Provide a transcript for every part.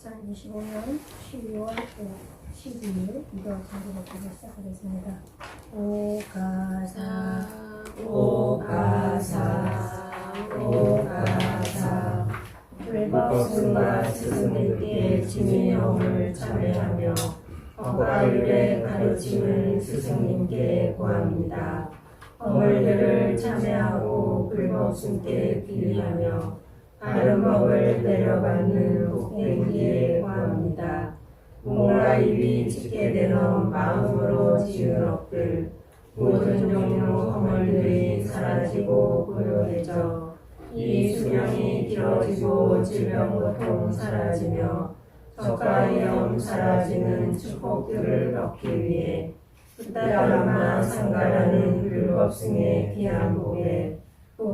2025년 12월 12일 이거 정기법으로 시작하겠습니다. 오가사 오가사 오가사 불법승과 스승님께 진의영을 참회하며 법과율의 가르침을 스승님께 구합니다. 법물들을 참회하고 불법승께 비리하며 바른 법을 내려받는 복되기에 구합니다. 몸과 입이 짙게 되는 마음으로 지은 업들 모든 종류 허물들이 사라지고 고요해져 이 수명이 길어지고 질병 고통 사라지며 적과 위험 사라지는 축복들을 얻기 위해 부다람마 상가라는 불법승의 귀한 복에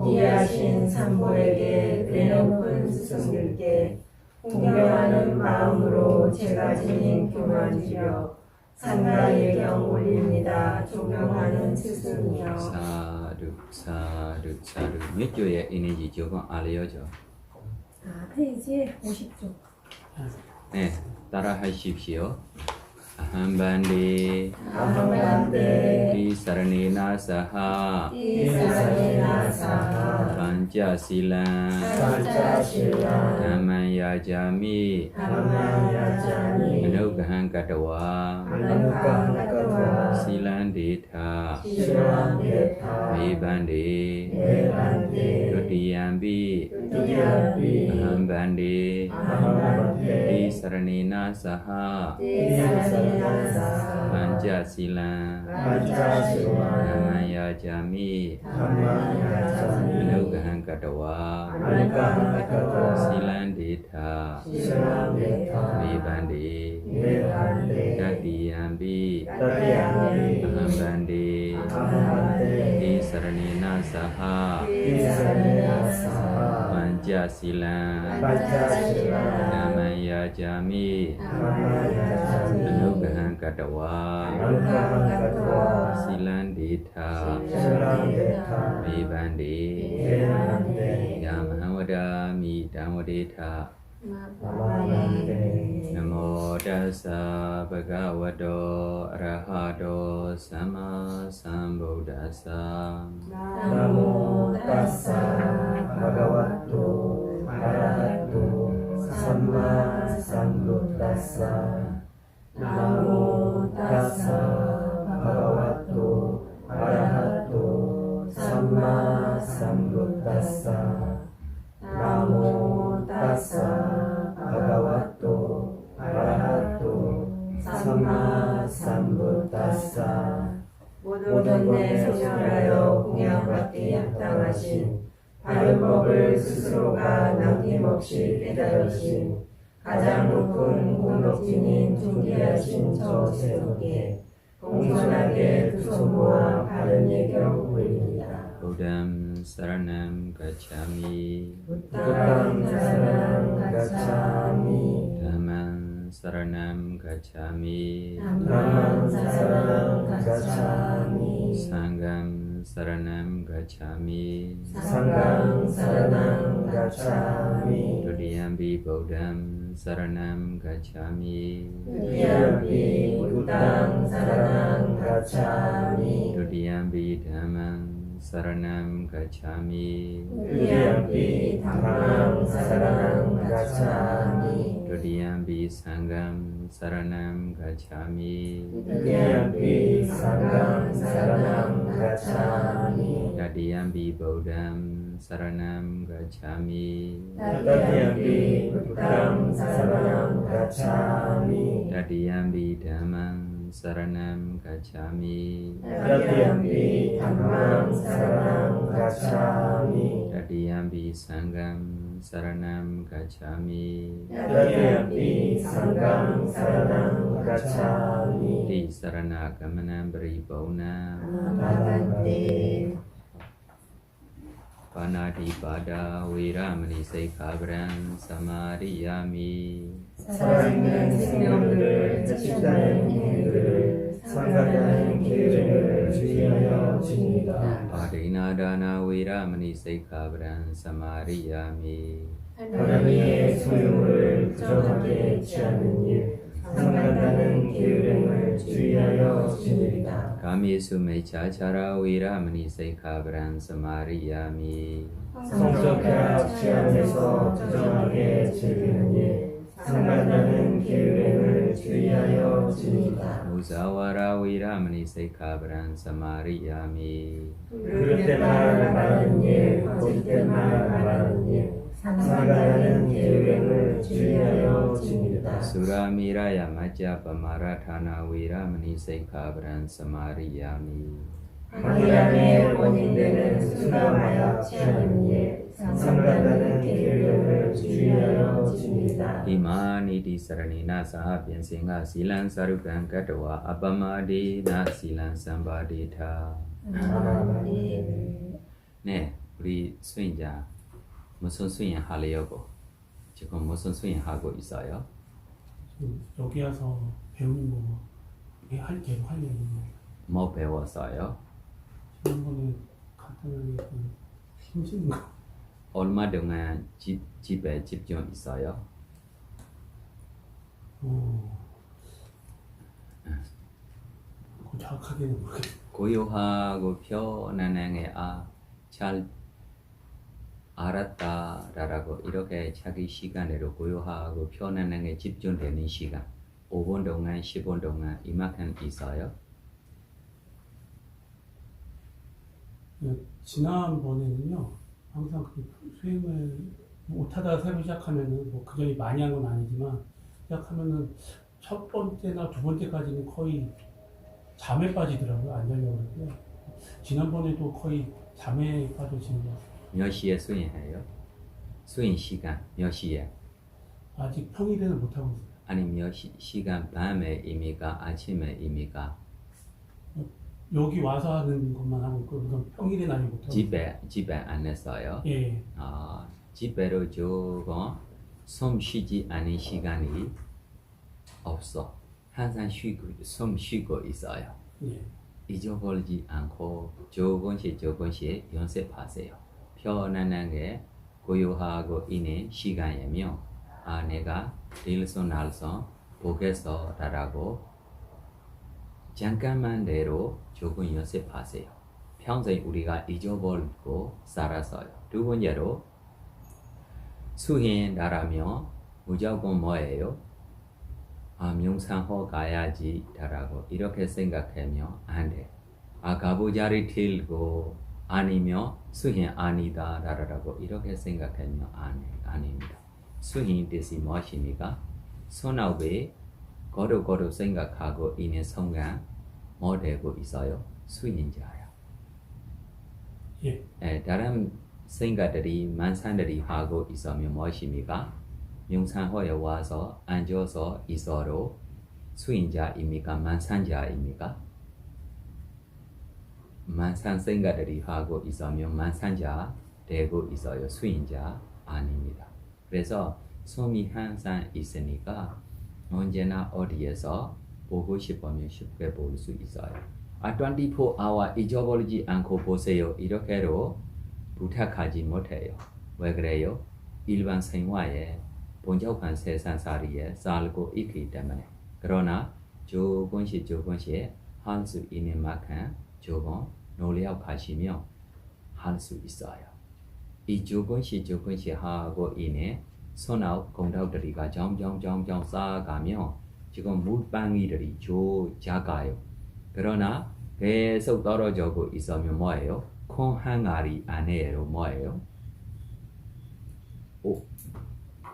귀하신 삼보에게 대높은 스승들께 공경하는 마음으로 제가 지닌 교만지려 상가예경 올립니다. 존경하는 스승이여. 사르 사르 사르 몇 조의 에너지 조금 알려줘. 페이지 50쪽. 네, 따라 하십시오. 아함반데 아함반데 이사르네나 사하 이사레나 사하 반자실란 반자실란 담만야자미 담만야자미 아누가한가타와 아누가한가타와 실란데타 실란데타 메반데 메반데 두티얌비 두티얌비 아함반데 아함반데 이사르네나 사하 이사레나 반자실란 반자실란 담만야자미 담만야자미 아누가한가타와 아누가한가타와 실란데타 실란데타 메반데 메반데 다티얌비 다티얌비 아함반데 아함반데 이사르네나 사하 이사레나 사하 반자실란 반자실란 담만야자미 담만야자미 아누가한가타와 아누가한가타와 실란데타 실란데타 메반데 메반데 야마하와다미 담와데타 마반데 Namo Tassa Bhagavato Arahato Sama Sambuddhassa 나모 타사 바가와토 아라하토 삼마 삼부타사 나모 타사 바가와토 아라하토 삼마 삼부타사 나모 타사 바가와토 아라하토 삼마 삼부타사 모든 내 소멸하여 공양받기 합당하신 바른 법을 스스로가 남김없이 깨달으신 가장 높은 공덕진인 존귀하신 저 세속에 공손하게 두 손 모아 바른 예경 올립니다. Buddham Saranam Gacchami 부탕 사랑 가차미 Dhammam Saranam Gacchami 담만 사랑 가차미 Sangham Saranam Gacchami 상강 사랑 가차미 Dudiyampi Buddham Saranam Gacchami 두디암비 부탕 사랑 가차미 Dudiyampi Dhammam Saranam Gacchami 두디암비 담만 사랑 가차미 Dudiyampi Sangham Saranam Gacchami 두디암비 상강 사랑 가차미 Dadiyampi Buddham Saranam Gacchami 두디암비 부탕 사랑 가차미 Dadiyampi Dhammam Saranam Gacchami 두디암비 담만 사랑 가차미 Dadiyampi Sangham Saranam Gacchami 두디암비 상강 사랑 가차미 Di Sarana Gamanam Paripurna 아반데 Panati Pada Viramani Sikhaparam Samadhiyami 살아있는 생명들을 해친다는 행위들을 상가하는 계획을 주의하여 줍니다. Padinadana Viramani Sikhaparam Samadhiyami 바람이의 소유물을 부정하게 취하는 일, 상간다는 게으름을 주의하여 지니리다. 가미수 메차차라 위라마니 세카브란 사마리야미 성적 쾌락 취함에서 부정하게 즐기는 일, 상간다는 게으름을 주의하여 지니리다. 무사와라 위라마니 세카브란 사마리야미 그릇 때만 말하는 일, 거짓 때만 말하는 일, 상간다는 게으름을 주의하여 지니리다. 수라미라야 마자바마라타나 위라마니 세카브란 사마리야미 항의함의 원인되는 술과 마약 취하는 일, 상간다는 게으름을 주의하여 지니리다. 이마니디 사라니나 사하변생아 실란 사루간 가도와 아바마디나 실란 삼바디타. 네, 우리 수인자 무슨 수인 하려고 지금 무슨 수인 하고 있어요? 여기 와서 배우는 거 계속 하려고 뭐 배웠어요? 지난번에 간단하게 힘쓰는 거 얼마 동안 집에 집중 있어요? 그거 정확하게는 모르겠어요. 고요하고 편안하게 잘 알았다라고 이렇게 자기 시간으로 고요하고 편안하게 집중되는 시간 5분 동안 10분 동안 이만큼 있어요? 지난번에는요 항상 그 수행을 못하다가 새로 시작하면은 뭐 그 전에 많이 한 건 아니지만 시작하면은 첫 번째나 두 번째까지는 거의 잠에 빠지더라고요. 안 자려고 그러는데 지난번에도 거의 잠에 빠져지는 거 몇 시에 수행해요? 수행 시간 몇 시에? 아직 평일에는 못하고 있어요. 아니 몇 시간 밤에입니까? 아침에입니까? 여기 와서 하는 것만 하고 있고 그건 평일에는 아직 못하고 집에 안 했어요? 예. 집에로 조금 숨 쉬지 않은 시간이 없어. 항상 숨 쉬고 있어요. 예. 잊어버리지 않고 조금씩 연습하세요. 편안하게 고요하고 있는 시간이며 내가 일손날손 보겠어라고 잠깐만 내로 조금 연습하세요. 평생 우리가 잊어버리고 살았어요. 두 번째로 수행하라며 무조건 뭐예요? 명상하러 가야지라고 이렇게 생각하면 안 돼. 가부자리 들고 아니면 수행 아니다라고 이렇게 생각하면 아닙니다. 수행 뜻이 무엇입니까? 손아웃에 거룩 생각하고 있는 순간 뭐 되고 있어요? 수행자야. 예. 다른 생각들이 만산들이 하고 있으면 무엇입니까? 명상회에 와서 앉아서 있어도 수행자입니까? 만산자입니까? 만산 생각들이 하고 있으면 만산자 되고 있어요. 수행자 아닙니다. 그래서 숨이 항상 있으니까 언제나 어디에서 보고 싶으면 쉽게 볼 수 있어요. 24hour 잊어버리지 않고 보세요. 이렇게로 부탁하지 못해요. 왜 그래요? 일반 생활에 본적한 세상살이에 살고 있기 때문에. 그러나 조금씩 할 수 있는 만큼 조금 노력하시면 할 수 있어요. 이 조금씩 하고 있는 손아웃 공덕들이가 점점 쌓아가면 지금 물방울들이 작아요. 그러나 계속 떨어지고 있으면 뭐예요? 콩 항아리 안에로 뭐예요?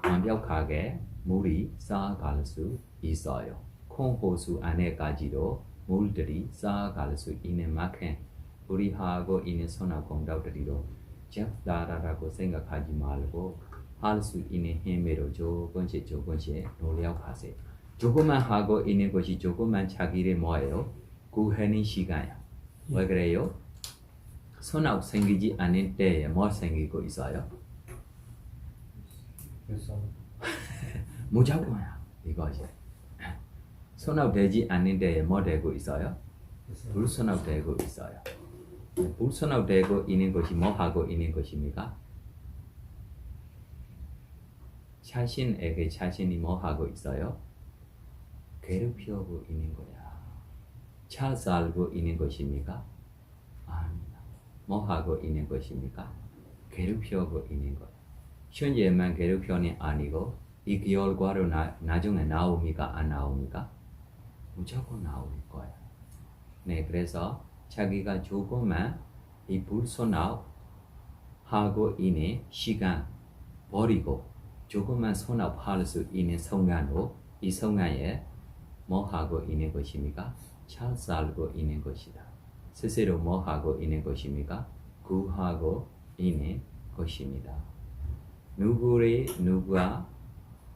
완벽하게 물이 쌓아갈 수 있어요. 콩 호수 안에까지도 물들이 쌓아갈 수 있는 만큼 우리 하고 있는 손아웃 공덕들이로 작다라고 생각하지 말고 할 수 있는 힘으로 조금씩 노력하세요. 조금만 하고 있는 것이 조금만 자기를 뭐예요? 구하는 시간이야. 왜 그래요? 손아웃 생기지 않을 때에 뭐 생기고 있어요? 무조건이야 이것이. 손아웃 되지 않는 데에 뭐 되고 있어요? 불손아웃 되고 있어요. 불손아웃 되고 있는 것이 뭐 하고 있는 것입니까? 자신에게 자신이 뭐 하고 있어요? 괴롭히고 있는 거야. 잘 살고 있는 것입니까? 아닙니다. 뭐 하고 있는 것입니까? 괴롭히고 있는 거예요. 현재만 괴롭히는 아니고 이 결과로 나중에 나옵니까? 안 나옵니까? 무조건 나올 거예요. 네, 그래서 자기가 조금만 이 불손하고 있는 시간 버리고 조금만 손업할 수 있는 순간으로 이 순간에 뭐 하고 있는 것입니까? 잘 살고 있는 것이다. 스스로 뭐 하고 있는 것입니까? 구하고 있는 것입니다. 누가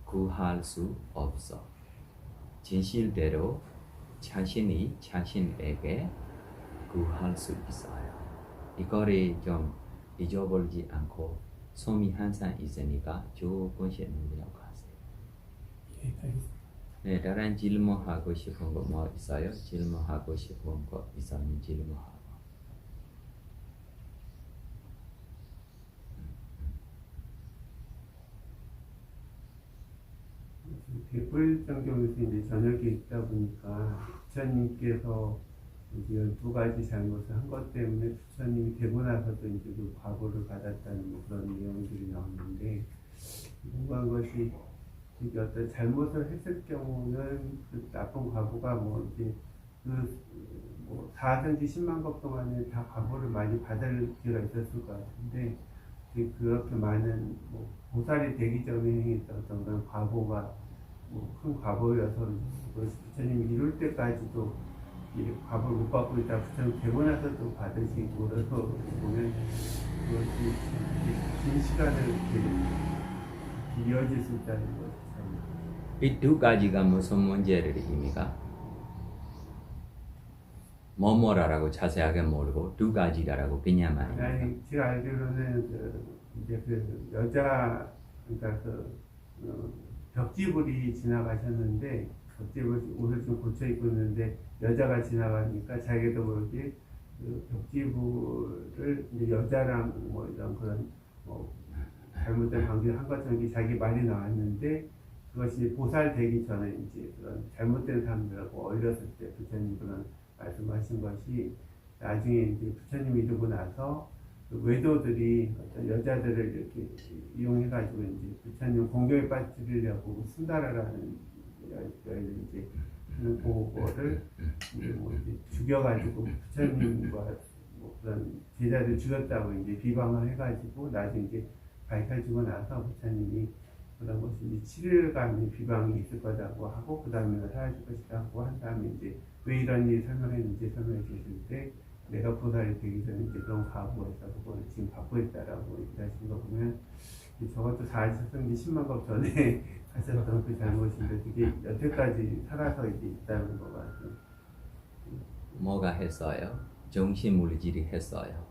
구할 수 없어. 진실대로 자신이 자신에게 구할 수 있어요. 이거를 좀 잊어버리지 않고 손이 항상 있으니까 조금씩 노력하세요. 예, 알겠습니다. 네, 다른 질문하고 싶은 거 뭐 있어요? 질문하고 싶은 거 있으면 질문하고. 대불정경에서 이제 저녁에 있다 보니까 부처님께서 이제 12가지 잘못을 한 것 때문에 부처님이 되고 나서도 이제 그 과보를 받았다는 뭐 그런 내용들이 나오는데, 궁금한 것이 이게 어떤 잘못을 했을 경우는 그 나쁜 과보가 뭐 이제 뭐 4선지 10만 것 동안에 다 과보를 많이 받을 기회가 있었을 것 같은데, 그렇게 많은 뭐 보살이 되기 전에 행했던 어떤 그런 과보가 뭐 큰 과보여서 부처님이 이룰 때까지도 이 과보를 못 받고 있다 부처님 되고 나서 또 받으시고, 그래서 보면 그것이 긴 시간을 이렇게 이어질 수 있다는 것. 이 두 가지가 무슨 문제를 입니까? 뭐뭐라고 자세하게 모르고 두 가지라고 그냥 말입니다. 아니, 제가 알기로는 이제 그 여자, 그러니까 벽지불이 지나가셨는데, 벽지불 옷을 좀 고쳐 입고 있는데 여자가 지나가니까 자기도 모르게 그 벽지불을 이제 여자랑 뭐 이런 그런 뭐 잘못된 관계를 한 것처럼 자기 말이 나왔는데, 그것이 보살되기 전에 이제 그런 잘못된 사람들하고 어울렸을 때 부처님 그런 말씀하신 것이, 나중에 이제 부처님이 이루고 나서 그 외도들이 어떤 여자들을 이렇게 이용해가지고 이제 부처님 공경에 빠뜨리려고 순다라라는 여인을 이제 하는 그거를 이제 뭐 이제 죽여가지고 부처님과 뭐 그런 제자들 죽였다고 이제 비방을 해가지고 나중에 이제 밝혀지고 나서 부처님이 그런 것이 이제 7일간 비방이 있을 거라고 하고, 그 다음에 사라질 것이라고 한 다음에 이제 왜 이런 일이 설명했는지 설명해 주실 때, 내가 보살이 되기 전에 이제 그런 과거가 있다, 그걸 지금 받고 있다라고 얘기하신 거 보면, 저것도 40선지 10만 것 전에 하셨던 그 잘못인데, 그게 여태까지 살아서 이제 있다는 거 같아요. 뭐가 했어요? 정신 물질이 했어요.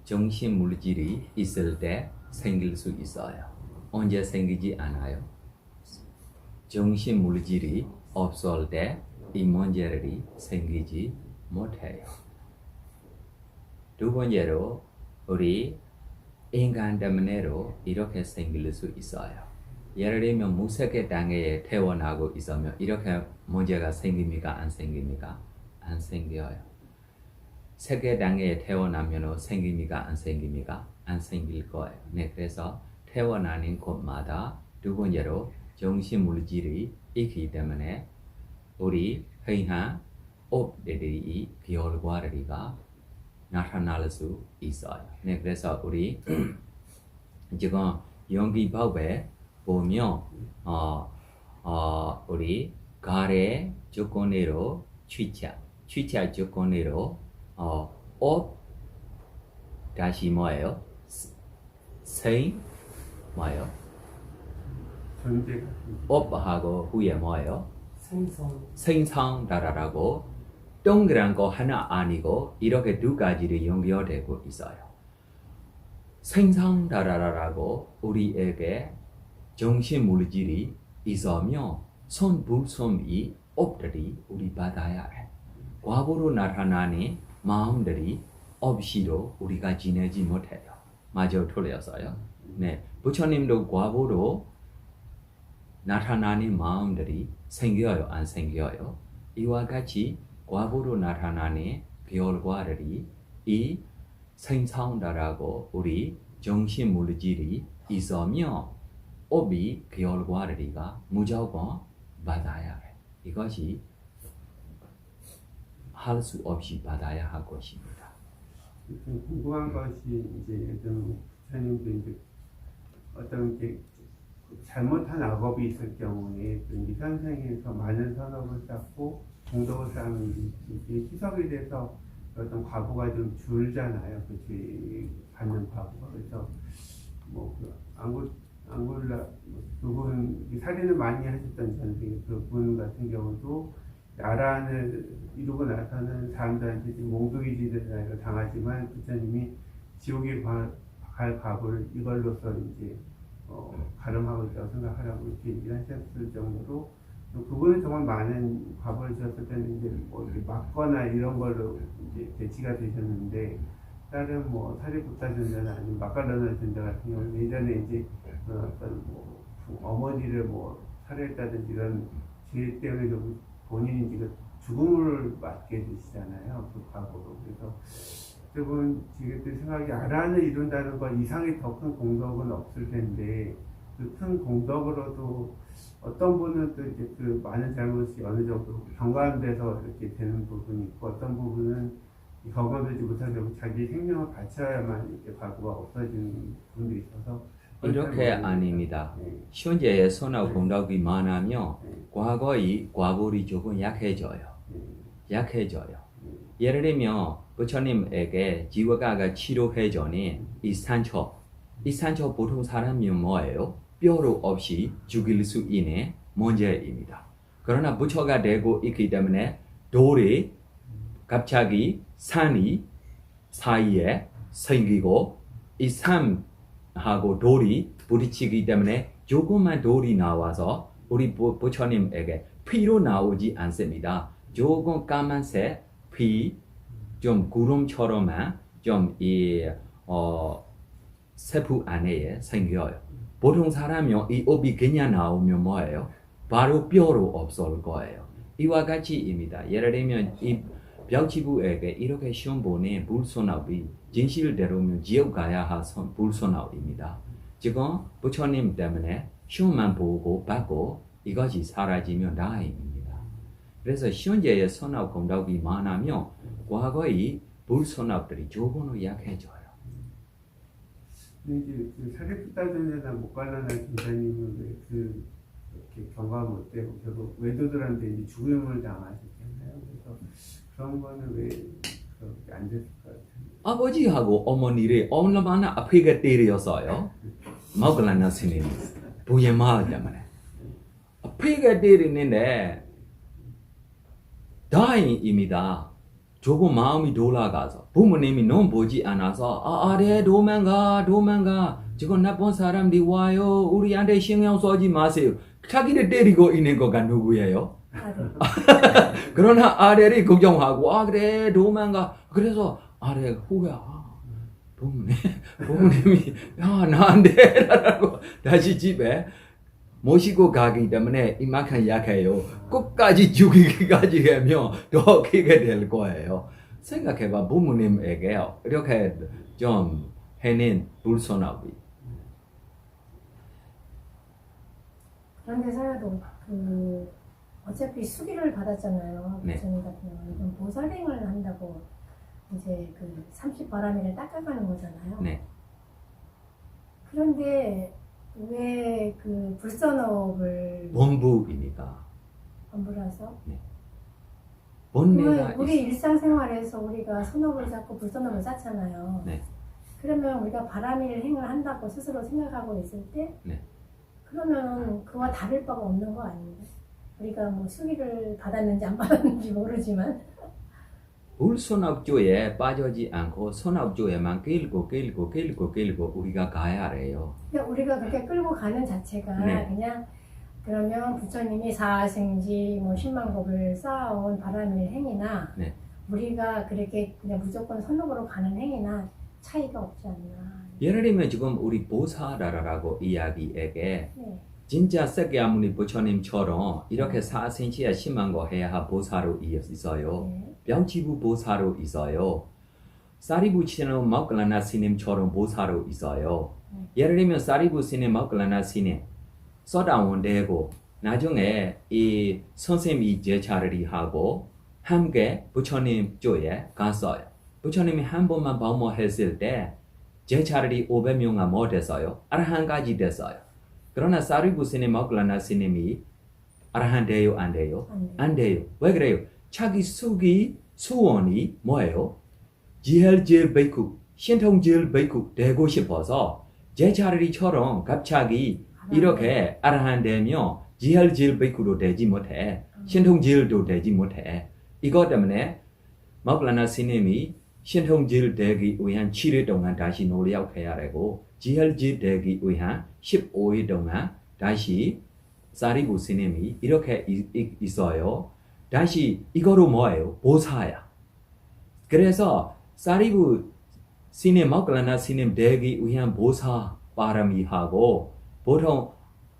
정신 물질이 있을 때 생길 수 있어요. 언제 생기지 않아요? 정신 물질이 없을 때 이 문제들이 생기지 못해요. 두 번째로, 우리 인간 때문에도 이렇게 생길 수 있어요. 예를 들면 무색의 단계에 태어나고 있으면 이렇게 문제가 생깁니까? 안 생깁니까? 안 생겨요. 세계 단계에 태어나면 생깁니까? 안 생깁니까? 안 생길 거예요. 네, 그래서 태어나는 곳마다 두 번째로 정신 물질이 있기 때문에 우리 행한 업들이 결과가 나타날 수 있어요. 네, 그래서 우리 지금 연기법에 보면 우리 가래 조건으로 취차 조건으로 업 다시 뭐예요? 생 뭐예요? 전제가 업하고 후에 뭐예요? 생성. 생성다라고 동그란 거 하나 아니고 이렇게 두 가지를 연결되고 있어요. 생성다라라고 우리에게 정신 물질이 있으면 손불솜이 업들이 우리 받아야 해. 과거로 나타나는 마음들이 없이도 우리가 지내지 못해요. 맞아, 틀렸어요. 네, 부처님도 과거로 나타나는 마음들이 생겨요, 안 생겨요? 이와 같이 과부로 나타나는 결과들이 이 생산다라고 우리 정신 물질이 있으며 업이 결과들이가 무조건 받아야 해. 이것이 할 수 없이 받아야 할 것입니다. 좀 궁금한 것이 이제 좀 부처님도 이제 어떤 게 잘못한 악업이 있을 경우에 이 선생에서 많은 선업을 쌓고 공덕을 쌓으면 이게 희석이 돼서 어떤 과보가 좀 줄잖아요. 그치 받는 과보가. 그래서 뭐그 앙골라 그분 살인을 많이 하셨던 전생 그분 같은 경우도 나란을 이루고 나서는 사람들한테 몽둥이질을 당하지만 부처님이 지옥에 갈 과보를 이걸로서 이제 가름하고 있다고 생각하라고 이렇게 얘기를 하셨을 정도로 그분은 정말 많은 과보를 지었을 때는 이제 뭐 이렇게 맞거나 이런 걸로 이제 대치가 되셨는데 다른 뭐 사리부타전자나 아니면 마칼라나 전자 같은 경우는 예전에 이제 어떤 뭐 어머니를 뭐 살해했다든지 이런 죄 때문에 좀 본인이 지금 죽음을 맞게 되시잖아요. 그 과거로. 그래서 여러분 지금 생각이 아란을 이룬다는 것 이상의 더 큰 공덕은 없을 텐데 그 큰 공덕으로도 어떤 분은 또 이제 그 많은 잘못이 어느 정도 경감돼서 이렇게 되는 부분이 있고 어떤 부분은 경감되지 못하고 자기 생명을 바쳐야만 이렇게 과거가 없어지는 부분도 있어서 이렇게 아닙니다. 네. 현재의 선악 공덕이 많으며 네. 과거의 과보리 조금 약해져요. 약해져요. 예를 들면 부처님에게 지워가가 치료해전에 이 상처 보통 사람이 뭐예요? 뼈로 없이 죽일 수 있는 문제입니다. 그러나 부처가 되고 있기 때문에 돌이 갑자기 산이 사이에 생기고 이 산하고 돌이 부딪히기 때문에 조금만 돌이 나와서 우리 부처님에게 피로 나오지 않습니다. 조금 까만색 피, 좀 구름처럼만 좀 세포 안에 생겨요. 보통 사람이 이 업이 그냥 나오면 뭐예요? 바로 뼈로 없을 거예요. 이와 같이입니다. 예를 들면 이 벽지부에게 이렇게 시험 보내 불손업이 진실대로면 지옥 가야 할 불손업입니다. 지금 부처님 때문에 시험만 보고 받고 이것이 사라지면 다행입니다. 그래서 현재의 선업 공덕이 많으면 과거의 불선업들이 조금은 약해져요. 근데 이제 그 사리부타전자나 목갈라나 전사님은 왜 그 이렇게 경감 못 되고 결국 외도들한테 이제 죽음을 당하셨잖아요. 그래서 그런 거는 왜 그렇게 안 됐을 것 같아요. 아버지하고 어머니를 얼마나 아프게 때렸어요. 목갈라나 스님 부인마 때문에 아프게 때리는데 다행입니다. 조금 마음이 돌아가서 부모님이 너무 보지 않아서 아래 도망가 지금 나쁜 사람들이 와요. 우리한테 신경 쓰지 마세요. 자기를 때리고 있는 거가 누구예요? 그러나 아래를 걱정하고 그래 도망가. 그래서 아래 후야 부모님이 나한테 라고 다시 집에 모시고 가기 때문에 이만큼 약해요. 끝까지 죽이기까지 하면 더 크게 될 거예요. 생각해봐 부모님에게 이렇게 좀 해낸 불손업이. 그런데 살아도 그 어차피 수기를 받았잖아요. 네. 부처님 같은 경우는 보살행을 한다고 이제 그 30바라미를 닦아가는 거잖아요. 네. 그런데 왜 그 불선업을 본부입니다. 안불어서 본래가 우리 일상생활에서 우리가 선업을 쌓고 불선업을 쌓잖아요. 네. 그러면 우리가 바람일 행을 한다고 스스로 생각하고 있을 때 네. 그러면 그와 다를 바가 없는 거 아닌가? 우리가 뭐 수기를 받았는지 안 받았는지 모르지만 불선업조에 빠지지 않고 선업조에만 끌고 우리가 가야 해요. 그러니까 우리가 그렇게 끌고 가는 자체가 네. 그냥 그러면 부처님이 사생지 뭐 10만 법을 쌓아온 바람일 행위나 네. 우리가 그렇게 그냥 무조건 선업으로 가는 행위나 차이가 없지 않나. 예를 들면 지금 우리 보살라라고 이야기에게 네. 진짜 석가모니 부처님처럼 이렇게 4cm에 10만 거 해야 보사로 있어요. 네. 병치부 보사로 있어요. 사리부치는 마클라나 스님처럼 보사로 있어요. 예를 들면 사리부 스님, 마클라나 스님 서다원 되고 나중에 이 선생님이 제자리 하고 함께 부처님 쪽에 갔어요. 부처님이 한 번만 방문했을 때 제자리 500명이 뭐 됐어요? 아라한까지 됐어요. 그러나 사리부 스님, 마클라나 스님이 아라한 돼요? 안 돼요? 안 돼요. 왜 그래요? 자기 수원이 뭐예요? 지헬질 베이쿠, 신통질 베이쿠 되고 싶어서 제자리처럼 갑자기 이렇게 아라한 되면 지헬질 베이쿠도 되지 못해. 신통질도 되지 못해. 이것 때문에 마클라나 스님이 신통질 되기 위한 7일 동안 다시 노력해야 되고 지헬질 되기 위한 15일 동안 다시 사리부 스님이 이렇게 있어요. 다시 이거로 뭐예요? 보사야. 그래서 사리부 스님, 마클라나 스님 되기 위한 보사 바람이하고 보통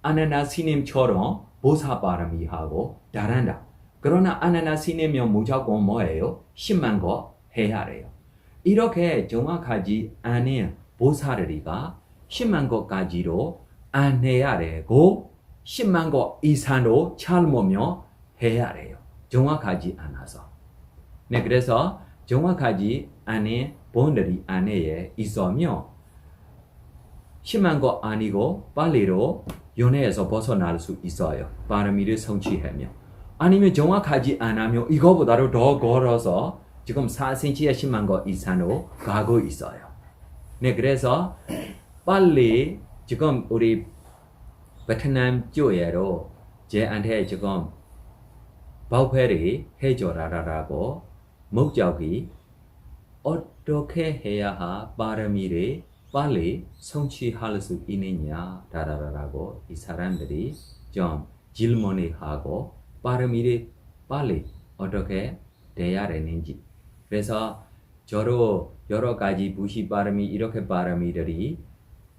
아나나 스님처럼 보사 바람이하고 다른다. 그러나 아나나 스님은 무조건 뭐예요? 10만 거 해야 돼요. 이렇게 정확하지 않은 보살이가 10만 거까지로 안 해야 되고 10만 거 이상으로 잘못면 해야 돼요. 정확하지 않아서. 네, 그래서 정확하지 않은 본들이 안에 있으면 10만 거 아니고 빨리로 연애에서 벗어날 수 있어요. 바람이를 성취하면. 아니면 정확하지 않으면 이거보다도 더 걸어서 지금 4cm에 10만 거 이상으로 가고 있어요. 네, 그래서 빨리 지금 우리 베트남 쪽에로 제한테 지금 발표를 해줘라라고 목적이 어떻게 해야 바람이를 빨리 성취할 수 있느냐 라라라고 이 사람들이 좀 질문을 하고 바람이를 빨리 어떻게 돼야 되는지. 그래서 저로 여러 가지 부시 바람이 이렇게 바람이들이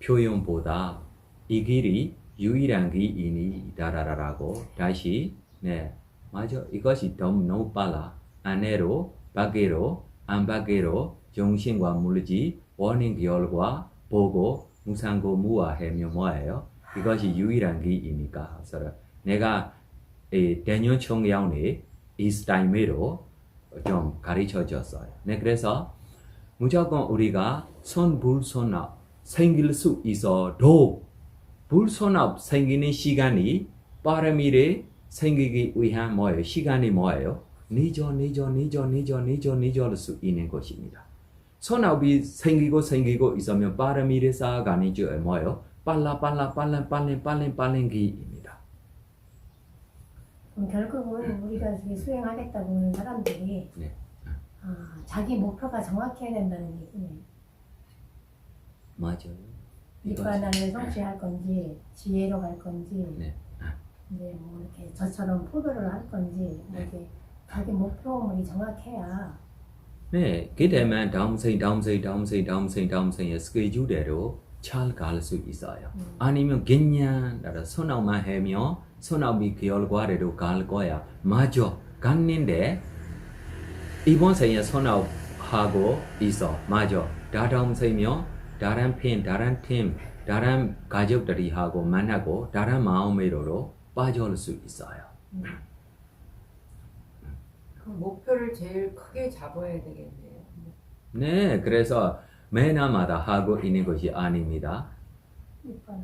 표현보다 이 길이 유일한 길이다라고 다시 네 맞아 이것이 너무 빨라. 안으로 밖으로 안 밖으로 정신과 물질 원인 결과 보고 무상고 무아하면 뭐예요? 이것이 유일한 길이니까. 그래서 내가 대년 총회원이 이 스타일로 좀 가르쳐 줬어요. 네, 그래서 무조건 우리가 선불선업 생길 수 있어도 불선업 생기는 시간이 바람이래 생기기 위한 뭐예요? 시간이 뭐예요? 늦을 수 있는 것입니다. 선업이 생기고 있으면 바람이래 쌓아가는 줄 뭐예요? 빠른 길입니다. 그럼 결국은 우리가 수행하겠다고 하는 사람들이 네. 자기 목표가 정확해야 된다는 얘기네요. 맞아요. 니바나를 성취할 건지 지혜로 갈 건지 네. 이제 뭐 이렇게 저처럼 포도를 할 건지 뭐 이렇게 자기 목표물이 정확해야 네, 그때만 다음 생의 스케줄대로 잘 갈 수 있어요. 아니면 그냥 나라 선업만 하면 선업이 결과대로 갈 거야. 맞아, 갔는데 이번 생에 선업하고 있어. 맞아. 다음 생이면 다른 편, 다른 팀, 다른 가족들이 하고 만나고 다른 마음으로 빠질 수 있어요. 그 목표를 제일 크게 잡아야 되겠네요. 네, 그래서 매날마다 하고 있는 것이 아닙니다.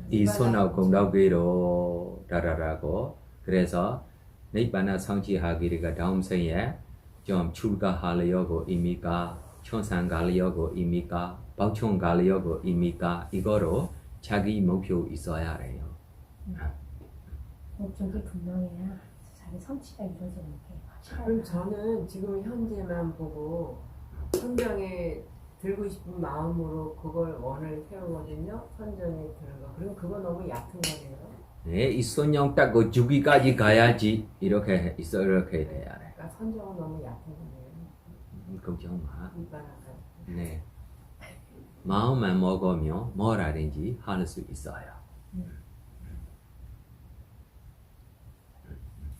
이 선업 공덕기로 달아라고 그래서 니바나 성취하기가 다음 생에 좀 출가하려고 입니까? 천상 가려고 입니까? 박총 가려고 입니까? 이거로 자기 목표 있어야 해요. 목적이 분명해야 자기 성취가 이루어지는 게 그럼 확실하다. 저는 지금 현재만 보고 선정에 들고 싶은 마음으로 그걸 원을 세우거든요. 선정에 들어가. 그리고 그거 너무 얕은 거네요. 네, 이 손령 닦고 주기까지 가야지 이렇게 돼야 돼. 그러니까 선정은 너무 얕은 거네요. 걱정 마. 이바라가. 네. 마음만 먹으면 뭐라든지 할 수 있어요.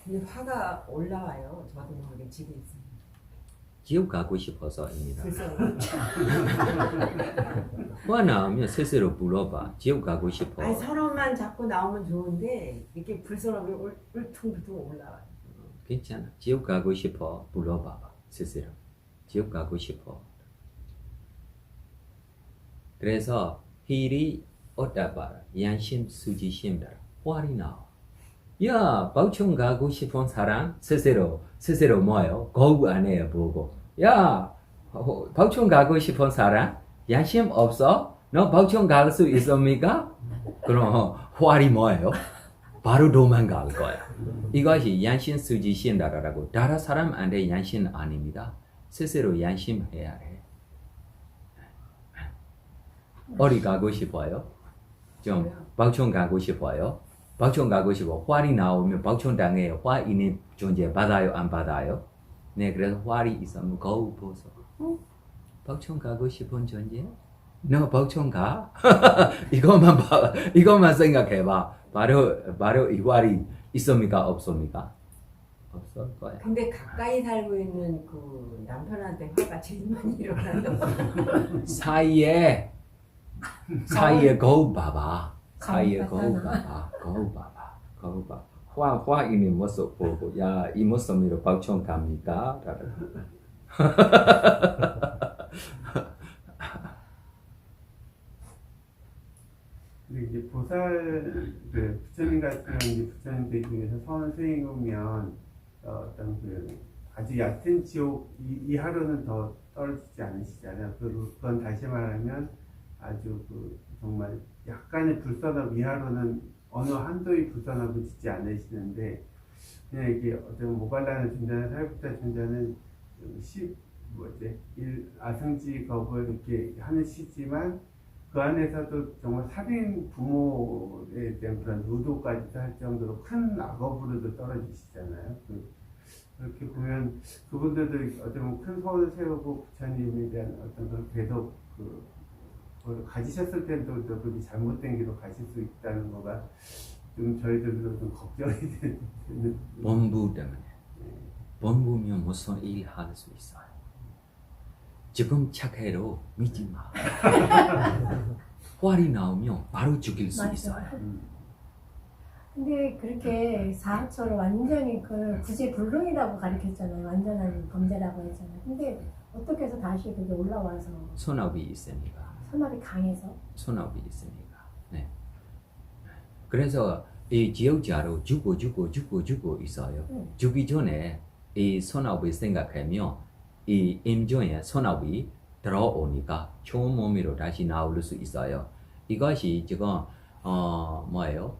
근데 화가 올라와요. 저도 모르게 집에 있으면. 지옥 가고 싶어서입니다. 그래서 화 나오면 스스로 물어봐. 지옥 가고 싶어. 아니 서로만 자꾸 나오면 좋은데 이렇게 불선하게 울퉁불퉁 올라와요. 괜찮아. 지옥 가고 싶어. 물어봐봐. 스스로. 지옥 가고 싶어. 그래서 힐이 어디다 봐라. 양심, 수지심다. 화리 나와. 야, 박총 가고 싶은 사람 스스로 뭐예요? 거울 안에 보고. 야, 박총 가고 싶은 사람 양심 없어? 너 박총 갈 수 있습니까? 그럼 화리 뭐예요? 바로 도망갈 거야. 이것이 양심 수지심다라고. 다른 사람한테 양심 아닙니다. 스스로 양심해야 해. 어디 가고 싶어요? 좀 박총 가고 싶어요? 박총 가고 싶어. 화리 나오면 박총 당해. 화 있는 존재 받아요? 안 받아요? 네, 그래서 화리 있으면 거울 보소. 박총 가고 싶은 존재? 너 박총 가? 이것만 봐. 이것만 생각해봐. 바로 이 화리 있습니까? 없습니까? 없을 거야. 근데 가까이 살고 있는 그 남편한테 화가 제일 많이 일어나요. 사이에 거울 봐봐. 사이에 거울 봐봐. 거울 봐. 화 있는 모습 보고 야, 이 모습으로 박총 갑니까? 근데 이제 보살 그 부처님 같은 이제 부처님들 중에서 선을 세우면 어떤 그 아주 얕은 지옥 이 하루는 더 떨어지지 않으시잖아요. 그건 다시 말하면 아주 그 정말 약간의 불선업 이하로는 어느 한도의 불선업을 짓지 않으시는데 그냥 이게 어떤 모발라는 존재나 살부타 존재는 아승지 겁을 이렇게 하는 시지만 그 안에서도 정말 살인 부모에 대한 그런 의도까지도 할 정도로 큰 악업으로도 떨어지시잖아요. 그렇게 보면 그분들도 어떻게 보면 큰 소원을 세우고 부처님에 대한 어떤 걸 계속 그걸 가지셨을 때도 그게 잘못된 길로 가실 수 있다는 거가 좀 저희들도 좀 걱정이 되는. 본부 때문에. 본부면 무슨 일 할 수 있어요. 지금 착해도 믿지 마. 화리 나오면 바로 죽일 수 있어요. 근데 그렇게 사학처를 완전히 그 구제불능이라고 가르쳤잖아요. 완전한 범죄라고 했잖아요. 근데 어떻게 해서 다시 그게 올라와서 손업이 있으니까. 선업이 강해서 손업이 있으니까. 네. 그래서 이 지옥자로 죽고 있어요. 죽기 전에 이 손업을 생각하면 이 임종에 손업이 들어오니까 좋은 몸으로 다시 나올 수 있어요. 이것이 지금 뭐예요?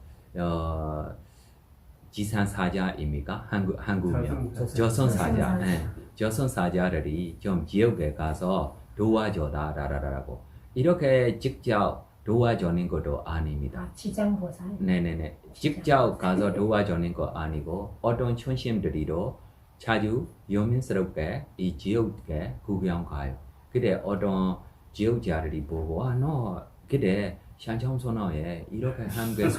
지산사자입니까? 한국명 저선사자. 네. 저선사자들이 좀 지옥에 가서 도와줘다라라라고 이렇게 직접 도와주는 것도 아닙니다. 지장보살. 네네네. 직접 가서 도와주는 거 아니고 어떤 촌심들이도 자주 요민스럽게 이 지옥에 구경 가요. 그때 어떤 지옥자들이 보고 너 그때 샹청소나에 이렇게 함께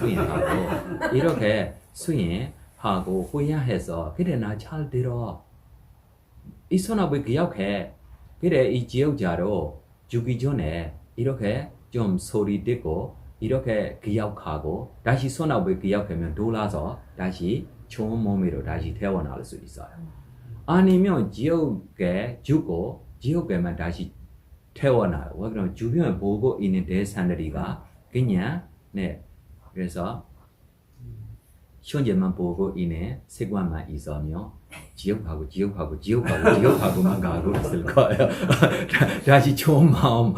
수행하고 후회해서 그래 나 잘 들어. 이 손업을 기억해. 그래 이 지옥자로 죽기 전에 이렇게 좀 소리 듣고 이렇게 기억하고 다시 손업을 기억하면 돌아서 다시 좋은 몸으로 다시 태어날 수 있어요. 아니면 지옥에 죽고 지옥에만 다시 태어나요. 그럼 주변에 보고 있는 대사들이가 그냥 네 그래서 현재만 보고 있는 습관만 있으면 지옥하고만 가고 있을 거예요. 다시 좋은 마음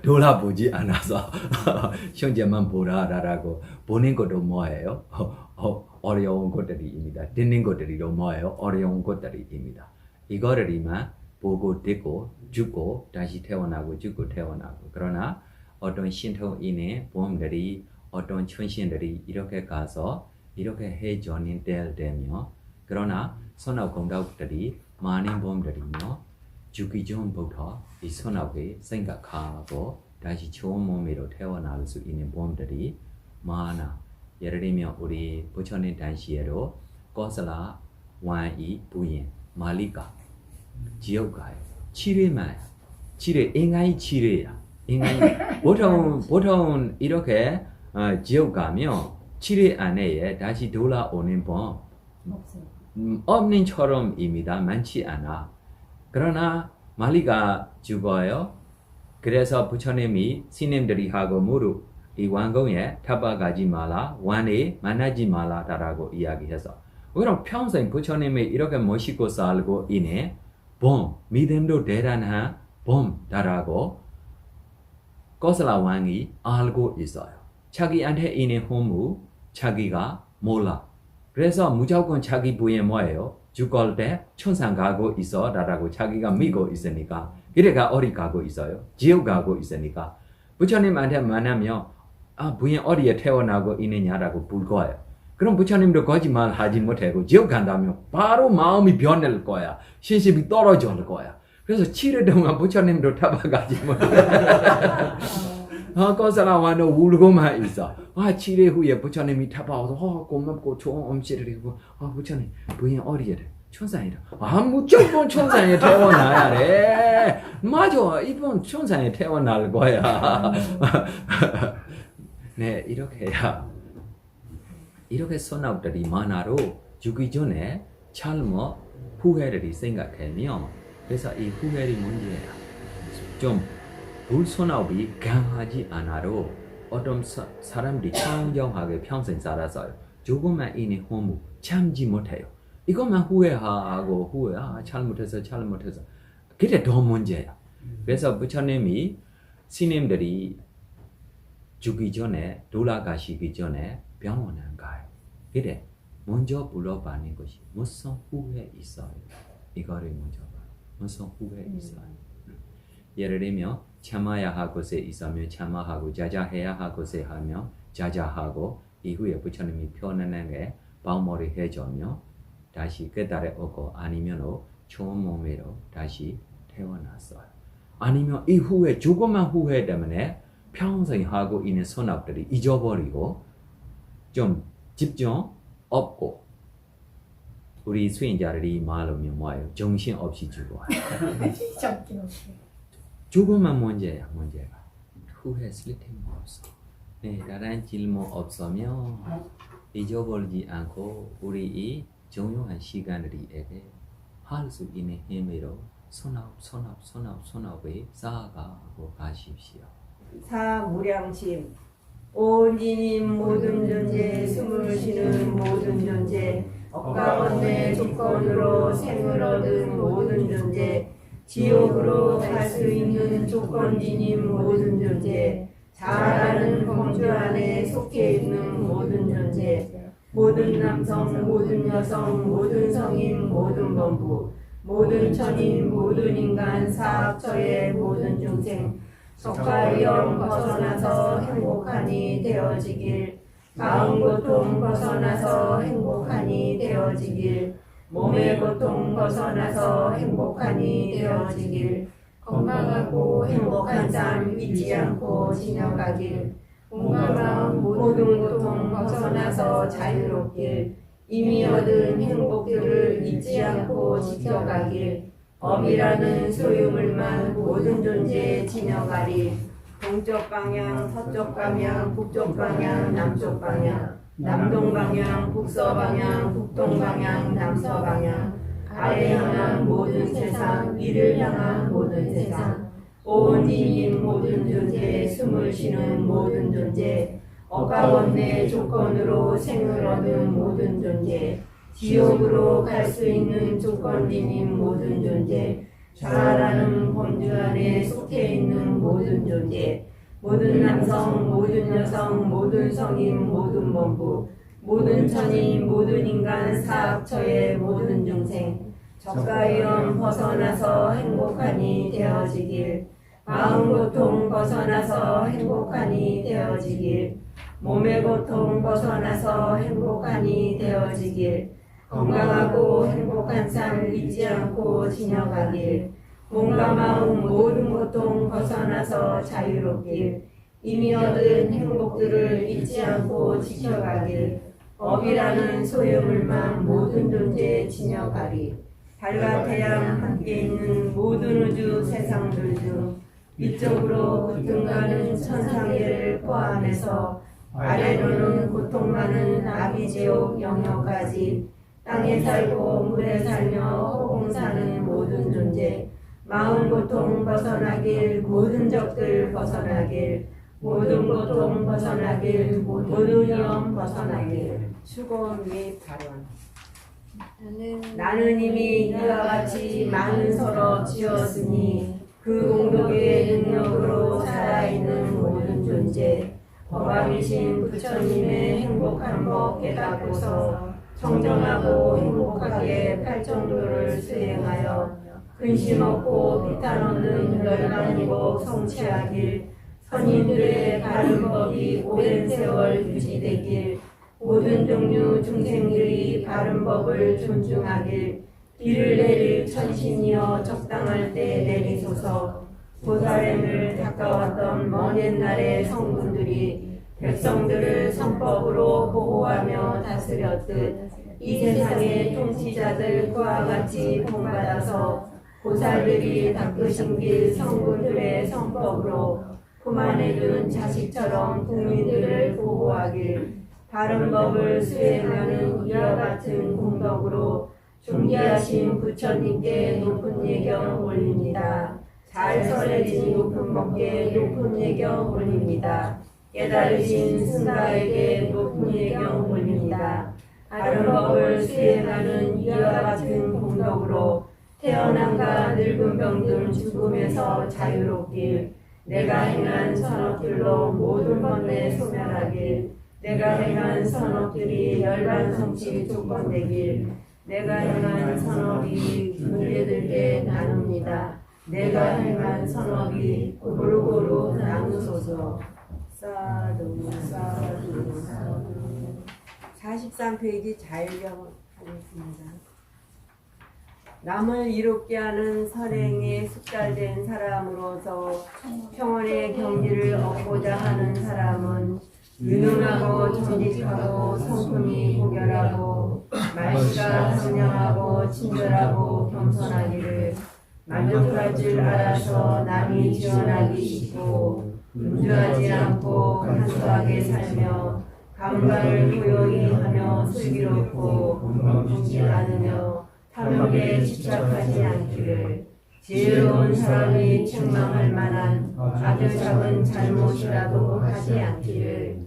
돌아보지 않아서 현재만 보라라고 보는 것도 뭐예요? 어려운 것들입니다. 듣는 것들이도 뭐예요? 어려운 것들입니다. 이거를만 보고 듣고 죽고 다시 태어나고 죽고 태어나고 그러나 어떤 신통인의 보험들이 어떤 천신들이 이렇게 가서 이렇게 해주는 때를 되며 그러나 선악 공덕들이 많은 보험들이며 죽기 전부터 이 선악을 생각하고 다시 좋은 몸으로 태어날 수 있는 보험들이 많아. 예를 들면 우리 부처님 당시에도 고슬라 왕이 부인 말리가 지옥가요. 7회만 7회 인간이 7회야. 인간이 보통 이렇게 지옥 가면 7회 안에 다시 돌아오는 법 없어요. 없는 처럼입니다. 많지 않아. 그러나 말리가 죽어요. 그래서 부처님이 스님들이 하고 모두 이 왕궁에 타박하지 마라, 왕에 만나지 말라라고 이야기해서 그럼 평생 부처님이 이렇게 모시고 살고 있네. 믿음도 대단한 봄다라고 고슬라 왕이 알고 있어요. 자기한테 있는 허무 자기가 몰라. 그래서 무조건 자기 부인 뭐예요? 죽을 때 천상 가고 있어 라고 자기가 믿고 있으니까 그래가 어디 가고 있어요? 지옥 가고 있으니까 부처님한테 만나면 부인 어디에 태어나고 있느냐라고 볼 거예요. 그럼 부처님도 거짓말 하지 못하고 지옥 간다면 바로 마음이 변할 거야. 신심이 떨어질 거야. 그래서 7일 동안 부처님도 타박하지 못해. 고슬라 왕은 울고만 있어. 7일 후에 부처님이 타박와서 고맙고 좋은 음식을 해고 부처님 부인 어디에 천상이다. 무조건 천상에 태어나야 돼. 맞아. 이번 천상에 태어날 거야. 네, 이렇게 해야. 이렇게 선업들이 많아로 죽기 전에 잘못 후회를 생각하면 그래서 이 후회의 문제야. 좀 불선업이 강하지 않아도 어떤 사람들이 청정하게 평생 살아서요. 조금만 있는 허무 참지 못해요. 이것만 후회하고 잘못해서 그게 더 문제야. 그래서 부처님이 스님들이 죽기 전에 돌아가시기 전에 병원에 가요. 그래 먼저 물어보는 것이 무슨 후회 있어요? 이거를 먼저 봐요. 무슨 후회 있어요? 예를 들면 참아야 할 것에 있으면 참아하고 자자해야 할 것에 하면 자자하고 이후에 부처님이 편안하게 방모를 해주면 다시 깨달아 오고 아니면 좋은 몸으로 다시 태어났어요. 아니면 이후에 조금만 후회 때문에 평생 하고 있는 선업들이 잊어버리고 좀 집중 없고 우리 수행자들이 말하면 뭐예요? 정신 없이 죽어요. 정신 없이. 조금만 문제가 후회했을 틈이 없어. 네, 다른 질문 없으면 잊어버리지 않고 우리 이 중요한 시간들에게 할 수 있는 힘으로 선업에 쌓아가고 가십시오. 사무량심 온진인 모든 존재 숨을 쉬는 모든 존재 억가번뇌 조건으로 생을 얻은 모든 존재 지옥으로 갈 수 있는 조건진인 모든 존재 자라는 범주 안에 속해 있는 모든 존재 모든 남성 모든 여성 모든 성인 모든 범부 모든 천인 모든 인간 사학처의 모든 중생 적과위험 벗어나서 행복하니 되어지길 마음 고통 벗어나서 행복하니 되어지길 몸의 고통 벗어나서 행복하니 되어지길 건강하고 행복한 삶 잊지 않고 지녀가길 몸과 마음 모든 고통 벗어나서 자유롭길 이미 얻은 행복들을 잊지 않고 지켜가길 업이라는 소유물만 모든 존재에 지녀가리 동쪽 방향, 서쪽 방향, 북쪽 방향, 남쪽 방향 남동 방향, 북서 방향, 북동 방향, 남서 방향 아래 향한 모든 세상, 위를 향한 모든 세상 온 인인 모든 존재, 숨을 쉬는 모든 존재 억가번뇌 조건으로 생을 얻은 모든 존재 지옥으로 갈 수 있는 조건진인 모든 존재 자라는 범주 안에 속해 있는 모든 존재 모든 남성, 모든 여성, 모든 성인, 모든 범부 모든 천인, 모든 인간 사학처의 모든 중생 적가위험 벗어나서 행복하니 되어지길 마음 고통 벗어나서 행복하니 되어지길 몸의 고통 벗어나서 행복하니 되어지길 건강하고 행복한 삶 잊지 않고 지녀가길 몸과 마음 모든 고통 벗어나서 자유롭길 이미 얻은 행복들을 잊지 않고 지켜가길 업이라는 소유물만 모든 존재에 진여가리. 달과 태양 함께 있는 모든 우주 세상들 중 위쪽으로 붙든가는 천상계를 포함해서 아래로는 고통많은 아비지옥 영역까지 땅에 살고 물에 살며 허공 사는 모든 존재, 마음 고통 벗어나길, 모든 적들 벗어나길, 모든 고통 벗어나길, 모든 위험 벗어나길. 수고 및 발언. 나는 이미 이와 같이 많은 서로 지었으니 그 공덕의 능력으로 살아있는 모든 존재, 법왕이신 부처님의 행복한 법 깨닫고서 청정하고 행복하게 팔정도를 수행하여 근심 없고 비탄 없는 열반이고 성취하길, 선인들의 바른 법이 오랜 세월 유지되길, 모든 종류 중생들이 바른 법을 존중하길, 비를 내릴 천신이여 적당할 때 내리소서. 보살렘을 닦아왔던 먼 옛날의 성분들이 백성들을 성법으로 보호하며 다스렸듯 이 세상의 통치자들 그와 같이 본받아서 보살들이 닦으신 길 성분들의 성법으로 품 안에 둔 자식처럼 국민들을 보호하길, 바른 법을 수행하는 이와 같은 공덕으로 존귀하신 부처님께 높은 예경 올립니다. 잘 설해진 높은 법께 높은 예경 올립니다. 깨달으신 승가에게 높은 예경 올립니다. 바른 법을 수행하는 이와 같은 공덕으로 태어남과 늙은 병들 죽음에서 자유롭길, 내가 행한 선업들로 모든 번뇌 소멸하길, 내가 행한 선업들이 열반성취 조건되길, 내가 행한 선업이 존재들께 나눕니다. 내가 행한 선업이 고루고루 나누소서. 사두 사두 사두. 43페이지 자율경 하겠습니다. 남을 이롭게 하는 선행에 숙달된 사람으로서 평온의 경지를 얻고자 하는 사람은 유능하고 정직하고 성품이 고결하고 말씨가 상냥하고 친절하고 겸손하기를, 만족할 줄 알아서 남이 지원하기 쉽고 분주하지 않고 간소하게 살며 감각을 고요히 하며 슬기롭고 공동치 않으며 탐욕에 집착하지 않기를, 지혜로운 사람이 책망할 만한 아주 작은 잘못이라도 하지 않기를,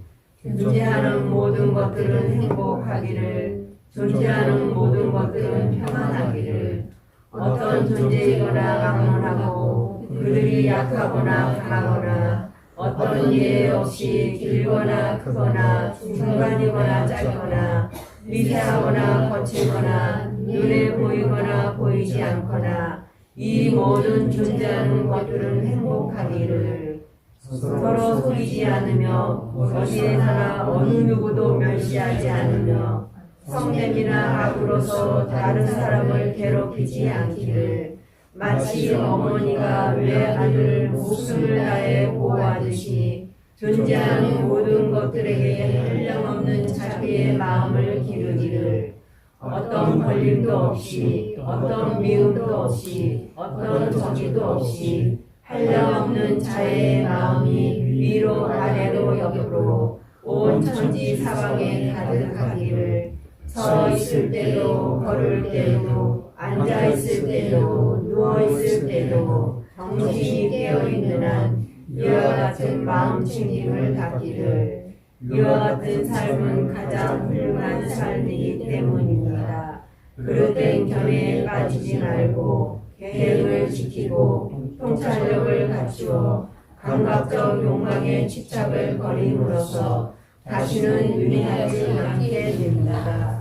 존재하는 모든 것들은 행복하기를, 존재하는 모든 것들은 평안하기를, 어떤 존재이거나 강론하고 그들이 약하거나 강하거나 어떤 예외 없이 길거나 크거나 중간이거나 짧거나 미세하거나 거칠거나 눈에 보이거나 보이지 않거나 이 모든 존재하는 것들은 행복하기를, 서로 속이지 않으며 어디에서나 어느 누구도 멸시하지 않으며 성냄이나 악으로서 다른 사람을 괴롭히지 않기를, 마치 어머니가 외아들을 목숨을 다해 보호하듯이 존재하는 모든 것들에게 한량없는 자기의 마음을 기르기를, 어떤 걸림도 없이 어떤 미움도 없이 어떤 정의도 없이 한량없는 자의 마음이 위로 아래로 옆으로 온 천지 사방에 가득하기를, 서 있을 때도 걸을 때도 앉아 있을 때도 누워 있을 때도 정신이 깨어 있는 한 이와 같은 마음 챙김을 갖기를, 이와 같은 삶은 가장 훌륭한 삶이기 때문입니다. 그릇된 견해에 빠지지 말고 계획을 지키고 통찰력을 갖추어 감각적 욕망에 집착을 버림으로써 다시는 윤회하지 않게 됩니다.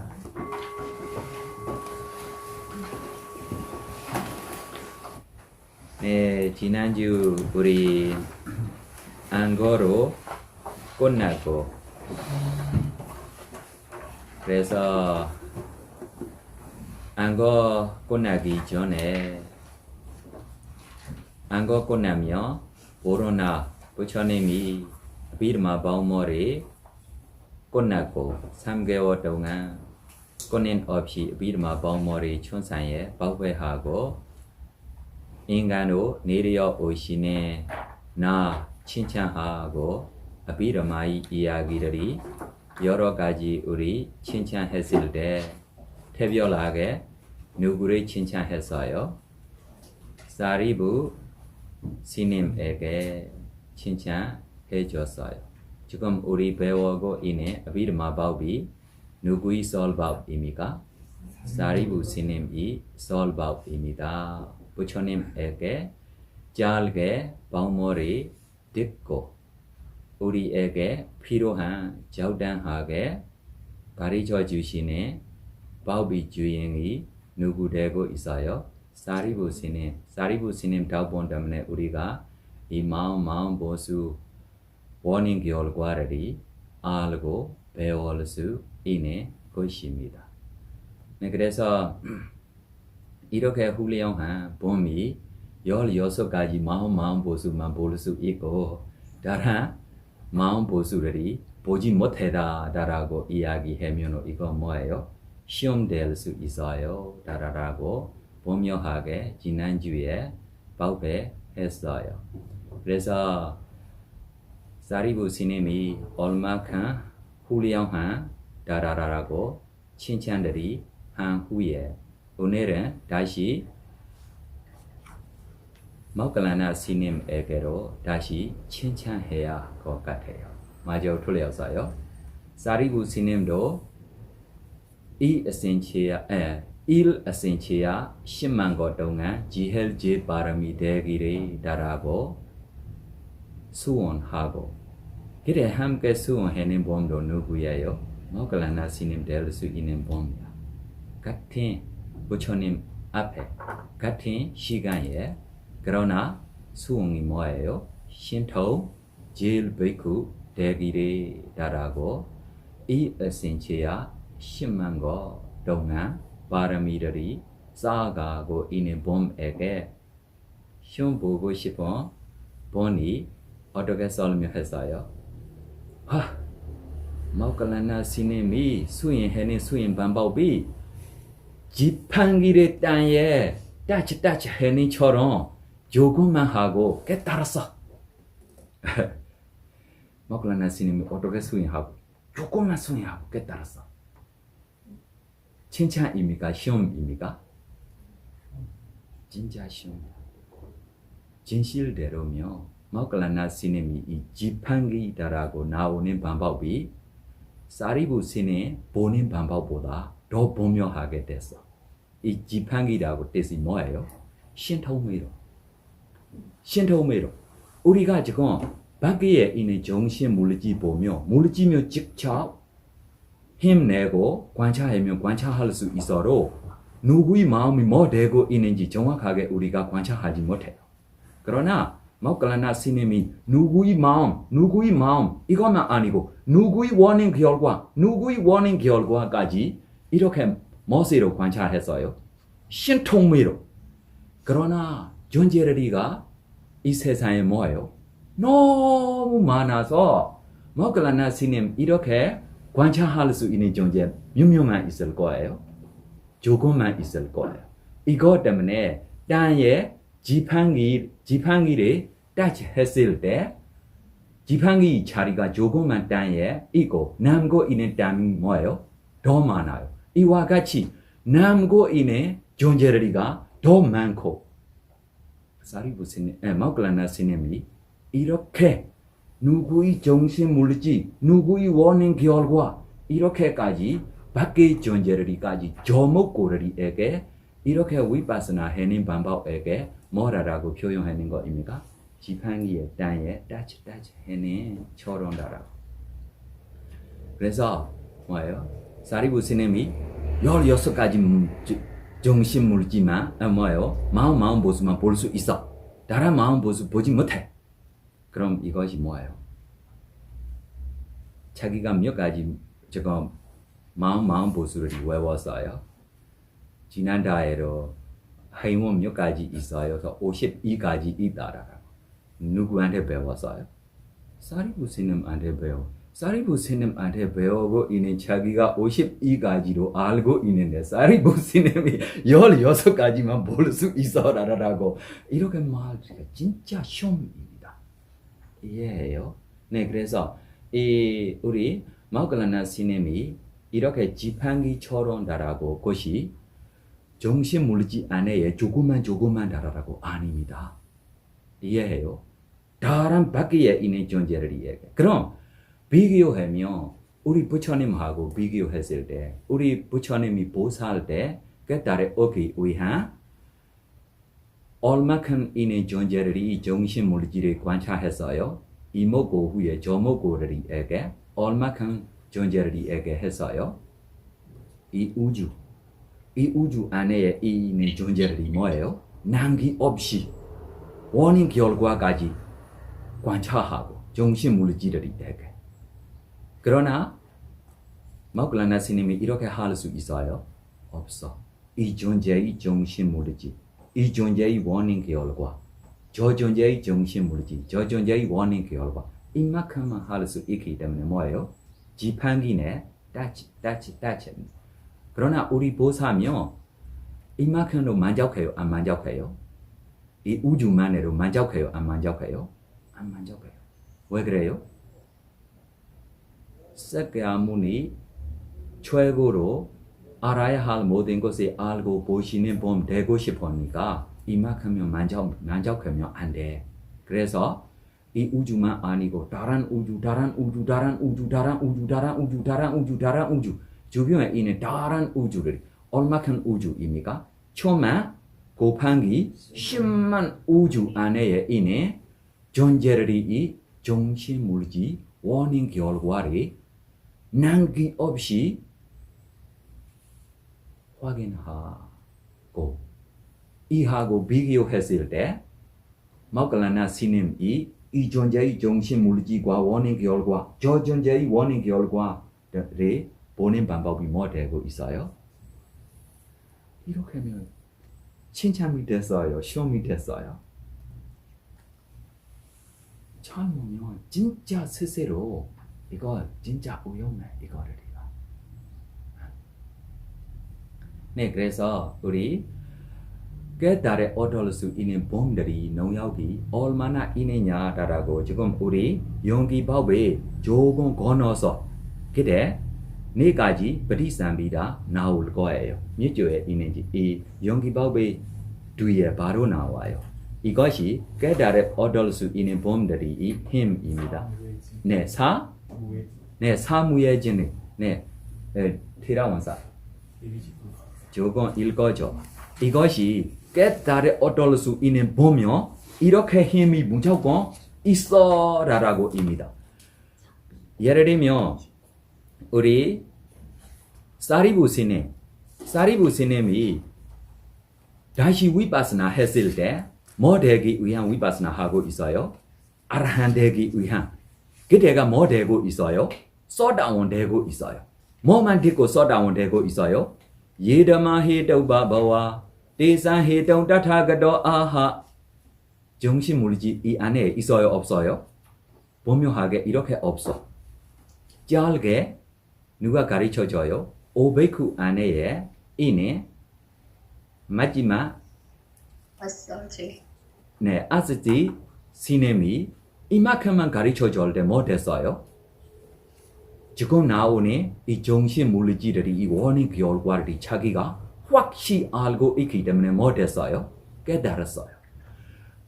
네, 지난주 우리 안거로 끝나고, 그래서 안거 끝나기 전에 안거 끝나면 보로나 부처님이 비르마 바우머리 꽃났고 3개월 동안 꽃낸 없이 비르마 바우머리 촌산에 발회하고 인간으로 내려 오시네 나 칭찬하고 비르마의 이야기들이 여러 가지 우리 칭찬했을 때 특별하게 누구를 칭찬했어요? 사리부 스님에게 칭찬해 줬어요. 지금 우리 배우고 있는 비르마 바우비 누구의 설법입니까? 사리부 스님이 설법입니다. 부처님에게 짧게 바우머리 듣고 우리에게 필요한 적당하게 가르쳐 주시는 바우비 주인이 누구 되고 있어요? 사리부 스님. 사리부 스님 덕분 때문에 우리가 이 마음 보수 원인 결과를 알고 배울 수 있는 것입니다. 네, 그래서 이렇게 훌륭한 봄이 16가지 마음 보수만 볼 수 있고 다른 마음 보수들이 보지 못했다라고 이야기하면 이거 뭐예요? 시험 될 수 있어요 라고 분명하게 지난주에 발표했어요. 그래서 사리부 스님이 얼마큼 훌륭한 다라라고 칭찬들이 한 후에 오늘은 다시 모클라나 스님에게로 다시 칭찬해야 할 것 같아요. 맞아요, 틀렸어요. 사리부 스님도 일 에센치아 10만 것 동안 지헬제 바람이 되기를 바라고 수원하고 그래 함께 수원하는 봄도 누구예요? 모클라나 스님 될 수 있는 봄이야. 같은 부처님 앞에 같은 시간에 그러나 수원이 뭐예요? 신토 제일 베이크 되기를 바라고 이 에센치아 10만 것 동안 바람이들이 쌓아가고 있는 봄에게 시험 보고 싶은 봄이 어떻게 설명했어요? 모클라나 스님이 수행하는 수행 방법이 지팡이를 땅에 따치 하는 처럼 조금만 하고 깨달았어. 모클라나 스님이 어떻게 수행하고 조금만 수행하고 깨달았어. 칭찬입니까? 시험입니까? 진짜 시험이야. 진실대로며 모클라나 스님이 이 지팡이다라고 나오는 방법이 사리부 스님 보는 방법보다 더 분명하게 됐어. 이 지팡이라고 뜻이 뭐예요? 신통미로. 우리가 지금 밖에 있는 정신 물질 보며 물질며 직접 힘내고 관찰하면 관찰할 수 있어도 누구의 마음이 뭐 되고 있는지 정확하게 우리가 관찰하지 못해요. 그러나 모클라나 스님이 누구의 마음 이것만 아니고 누구의 원인 결과까지 이렇게 멋으로 관찰했어요. 신통미로. 그러나 존재리가 이 세상에 뭐예요? 너무 많아서 모클라나 스님 이렇게 관찰할 수 있는 존재 몇 명만 있을 거예요. 조금만 있을 거예요. 이것 때문에 땅에 지팡이를 따치했을 때 지팡이 자리가 조금만 땅에 있고 남고 있는 땅이 뭐예요? 더 많아요. 이와 같이 남고 있는 존재들이가 더 많고 사리부 스님, 모클라나 스님이 이렇게 누구의 정신 물질, 누구의 원인 결과 이렇게까지 밖의 존재들이까지 조목고리에게 이렇게 위파스나 하는 방법에게 뭐라고 표현하는 것입니까? 지팡이의 땅에 따치 하는 처럼다라고. 그래서 뭐예요? 사리부 스님이 16가지 정신 물질만 뭐예요? 마음 보수만 볼 수 있어. 다른 마음 보수 보지 못해. 그럼 이것이 뭐예요? 자기가 몇 가지 지금 마음 보수를 외웠어요. 지난달에도 회원 몇 가지 있어요. 그래서 52가지 있다라고. 누구한테 배웠어요? 사리부 스님한테 배워. 사리부 스님한테 배우고 있는 자기가 52가지로 알고 있는데 사리부 스님이 16가지만 볼 수 있어라라고 이렇게 말하기가 진짜 시험입니다. 이해해요? 네, 그래서 이 우리 마우클라나 스님이 이렇게 지팡이처럼 달하고 것이 정신 물질 안에 조금만 달하라고 아닙니다. 이해해요? 다른 밖에 있는 존재를 이해해. 그럼 비교하면 우리 부처님하고 비교했을 때 우리 부처님이 보살 때 깨달아 오기 위한 얼마큼 있는 존재들이 정신 물질을 관찰했어요? 이모고 후에 저모고들에게 얼마큼 존재들에게 했어요? 이 우주 안에 있는 존재들이 뭐예요? 낭기 없이 원인 결과까지 관찰하고 정신 물질들에게. 그러나 마우클라나 스님이 이렇게 할 수 있어요? 없어. 이 존재의 정신 물질, 이 존재의 원인 결과, 저 존재의 정신 물질, 저 존재의 원인 결과 이만큼만 할 수 있기 때문에 뭐예요? 지팡이네 따치. 그러나 우리 보사면 이만큼으로 만족해요? 안 만족해요? 이 우주만으로 만족해요? 안 만족해요? 안 만족해요. 왜 그래요? 석가모니 최고로 알아야 할 모든 것을 알고 보시는 분 되고 싶으니까 이만큼은 만족하면 안 돼. 그래서 이 우주만 아니고 다른 우주 주변에 있는 다른 우주를 얼마큼 우주입니까? 초만 곱하기 10만 우주 안에 있는 존재들이 이 정신 물질 원인 결과를 낭기 없이 확인하고 이하고 비교했을 때 마우클라나 스님이 이 존재의 정신 물질과 원인 결과 저 존재의 원인 결과를 보는 방법이 뭐 되고 있어요? 이렇게 하면 칭찬이 됐어요? 시험이 됐어요? 잘 보면 진짜 스스로 이거 진짜 위험해 이거를 네, 그래서 우리 깨달아 얻을 수 있는 범들이 농약이 얼마나 있느냐라고 지금 우리 용기법에 조금 건너서 그때 네 가지ปฏิสัมภิ다 나올 거예요. 몇 조에 있는지 이 용기법의 뒤에 바로 나와요. 이것이 깨달아 얻을 수 있는 범들이 이 힘입니다. 네, 사무예진, 네, 티라원사. 조금 읽어줘. 이것이 깨달아 얻을 수 있는 범이요. 이렇게 힘이 무조건 있어라라고 입니다. 예를 들면 우리 사리부 스님이 다시 위파스나 했을 때 뭐 되기 위한 위파스나 하고 있어요? 아라한 되기 위한. 그때가 뭐 되고 있어요? 소다원 되고 있어요. 뭐만 듣고 소다원 되고 있어요? 예다마 헤도바바와 대산 헤동 다타가도 아하 정신 물질 이 안에 있어요? 없어요? 분명하게 이렇게 없어. 짧게 누가 가르쳐줘요? 오베쿠 안에 있는 마지막 네, 아스티 스님이 이만큼만 가르쳐줄 때 뭐 됐어요? 지금 나오는 이 정신 물질들이 이 원인 결과를 자기가 확실히 알고 있기 때문에 뭐 됐어요? 깨달았어요.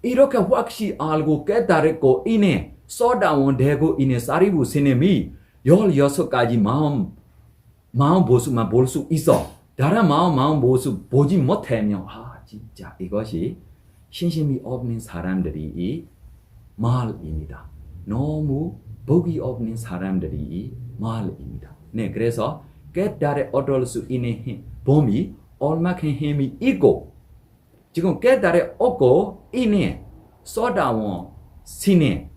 이렇게 확실히 알고 깨달았고 이내 소다원 되고 있는 사리부 스님이 16가지 마음 모습만 볼 수 있어. 다른 마음 모습 보지 못하면 진짜 이것이 신심이 없는 사람들이 이 말입니다. 너무 복이 없는 사람들이 이 말입니다. 네, 그래서 깨달아 얻을 수 있는 범이 얼마큼 힘이 있고 지금 깨달아 얻고 있는 소다원 스님